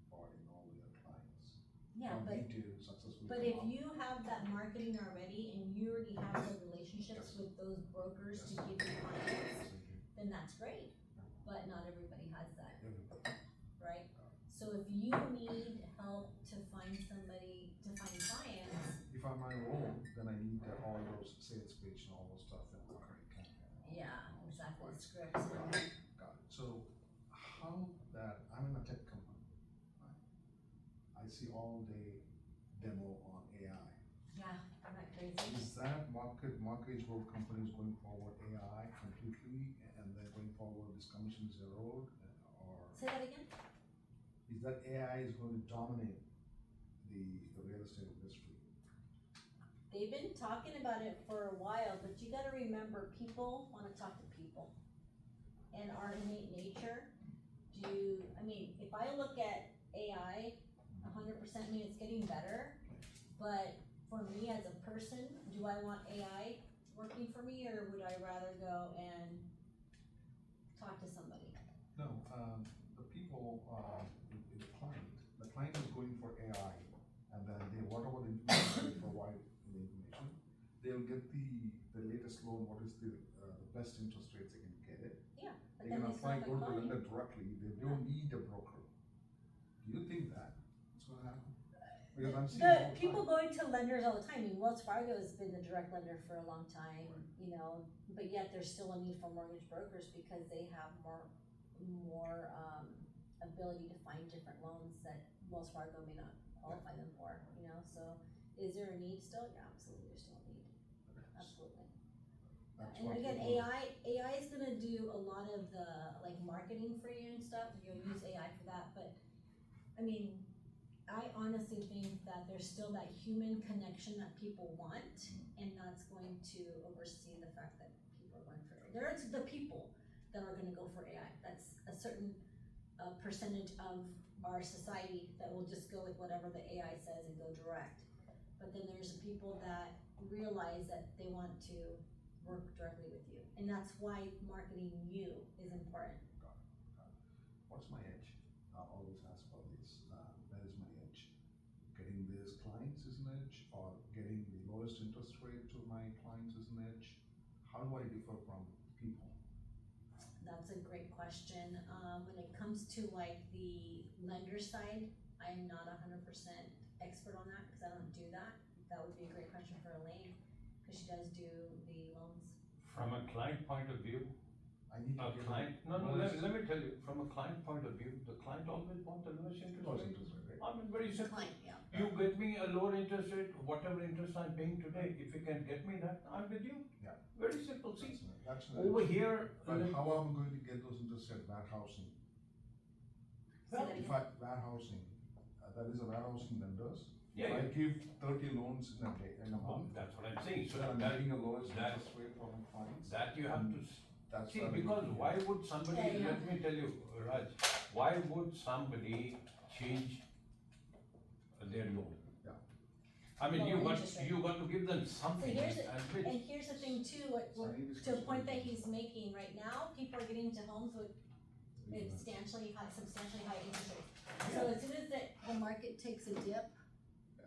for all their clients. Yeah, For but me to successfully But come if up. you have that marketing already and you already have the relationships Yes. with those brokers to Yes. give you clients, Absolutely. then that's great. But not everybody has that, Everybody. right? So if you need help to find somebody, to find clients, If I'm my own, then I need all those sales page and all those stuff and marketing campaign. yeah, exactly, scripts. Got it. So how that, I'm in a tech company, right? I see all day demo on AI. Yeah, isn't that crazy? Is that mortgage world companies going forward AI completely and then going forward this commission zero or Say that again? is that AI is going to dominate the real estate industry? They've been talking about it for a while, but you gotta remember, people wanna talk to people. And our innate nature, if I look at AI, 100%, I mean, it's getting better, but for me as a person, do I want AI working for me, or would I rather go and talk to somebody? No, the people, the client is going for AI, and then whatever the information they provide in the information, they'll get the latest loan, what is the best interest rates they can get it. Yeah. But They then can they apply, stop go to by the calling. lender directly, they don't need a broker. Do you think that it's gonna happen? Because I'm seeing all The the people time. going to lenders all the time, I mean, Wells Fargo has been the direct lender for a long time, you know, but yet there's still a need for mortgage brokers because they have more, ability to find different loans that Wells Fargo may not qualify them for, you know, so is there a need still? Yeah, absolutely, there's still a need, absolutely. That's And what again, people- AI is gonna do a lot of the, like, marketing for you and stuff, you'll use AI for that, but, I mean, I honestly think that there's still that human connection that people want, and that's going to oversee the fact that people are going for it. There's the people that are gonna go for AI, that's a certain, percentage of our society that will just go with whatever the AI says and go direct. But then there's the people that realize that they want to work directly with you, and that's why marketing you is important. What's my edge? I always ask about this, where is my edge? Getting these clients is an edge, or getting the lowest interest rate to my clients is an edge? How do I differ from people? That's a great question. When it comes to like the lender side, I'm not 100% expert on that, cause I don't do that. That would be a great question for Elaine, cause she does do the loans. From a client point of view, I need to a get client, the no, lowest- let me tell you, from a client point of view, the client always wants the lowest interest lowest rate. interest rate, right? I mean, very simple. Client, yeah. You get me a lower interest rate, whatever interest I'm paying today, if you can get me that, I'm with you. Yeah. Very simple, see, That's an over edge. here. But how am I going to get those interest rate warehousing? Say that If again. warehousing, that is a warehousing lenders. Yeah, If I yeah. give 30 loans in a day, in a month, That's what I'm saying, so then I'm that, getting the lowest that- interest rate for my clients. that you have to That's see, where I need because to get. why would somebody, Yeah, yeah. let me tell you, Raj, why would somebody change their loan? Yeah. I mean, Lower interest rate. you got to give them something, here's and it, which, And here's the thing too, So I need this to a question. point that he's making right now, people are getting into homes with substantially high interest rates. So as soon as the market takes a dip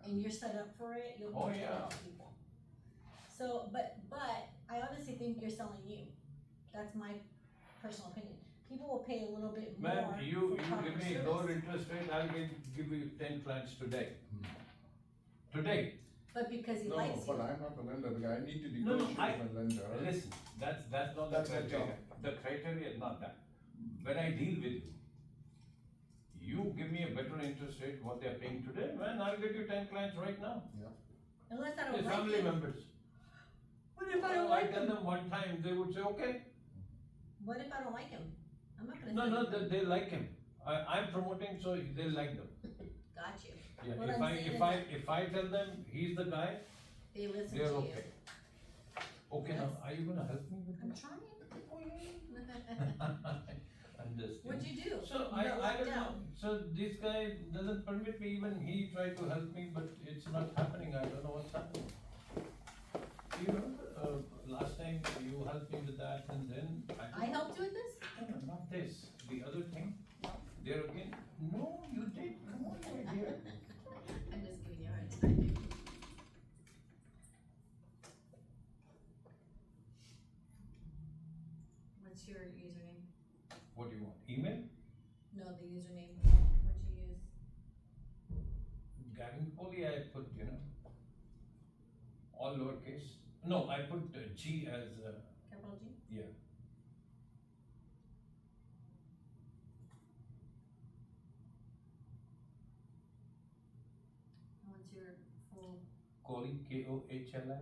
and you're set up for it, you'll Oh, be able to yeah. help people. So, but I honestly think you're selling you. That's my personal opinion. People will pay a little bit more man, you for proper give me service. lower interest rate, I'll give you 10 clients today. Today, But because he No, likes you. but I'm not the lender, because I need to No, no, negotiate with my lender. listen, that's not the That's my criteria, job. the criteria is not that. When I deal with you, you give me a better interest rate what they're paying today, man, I'll get you 10 clients right now. Unless I They're don't like family him. members. What if I Well, don't I like tell him? them one time, they would say, okay. What if I don't like him? I'm not gonna No, say no, anything. they like him. I'm promoting, so they like them. Got you. Yeah, What if I'm I, saying if is if I tell them he's the guy, They listen they're to you. okay. Okay, now, are you gonna help me with I'm this? trying. I'm just What'd kidding. you do? So You I got don't locked know, out. so this guy doesn't permit me, even he tried to help me, but it's not happening, I don't know what's happening. You remember, last time you helped me with that and then I. I helped you with this? No, no, not this, the other thing, there again, no, you did, come on, my dear. I'm just giving you a hard time. What's your username? What do you want, email? No, the username. What you use? Gavin Foley, I put, all lowercase, no, I put G as, Capital G? yeah. What's your full? Kohli, Kohli.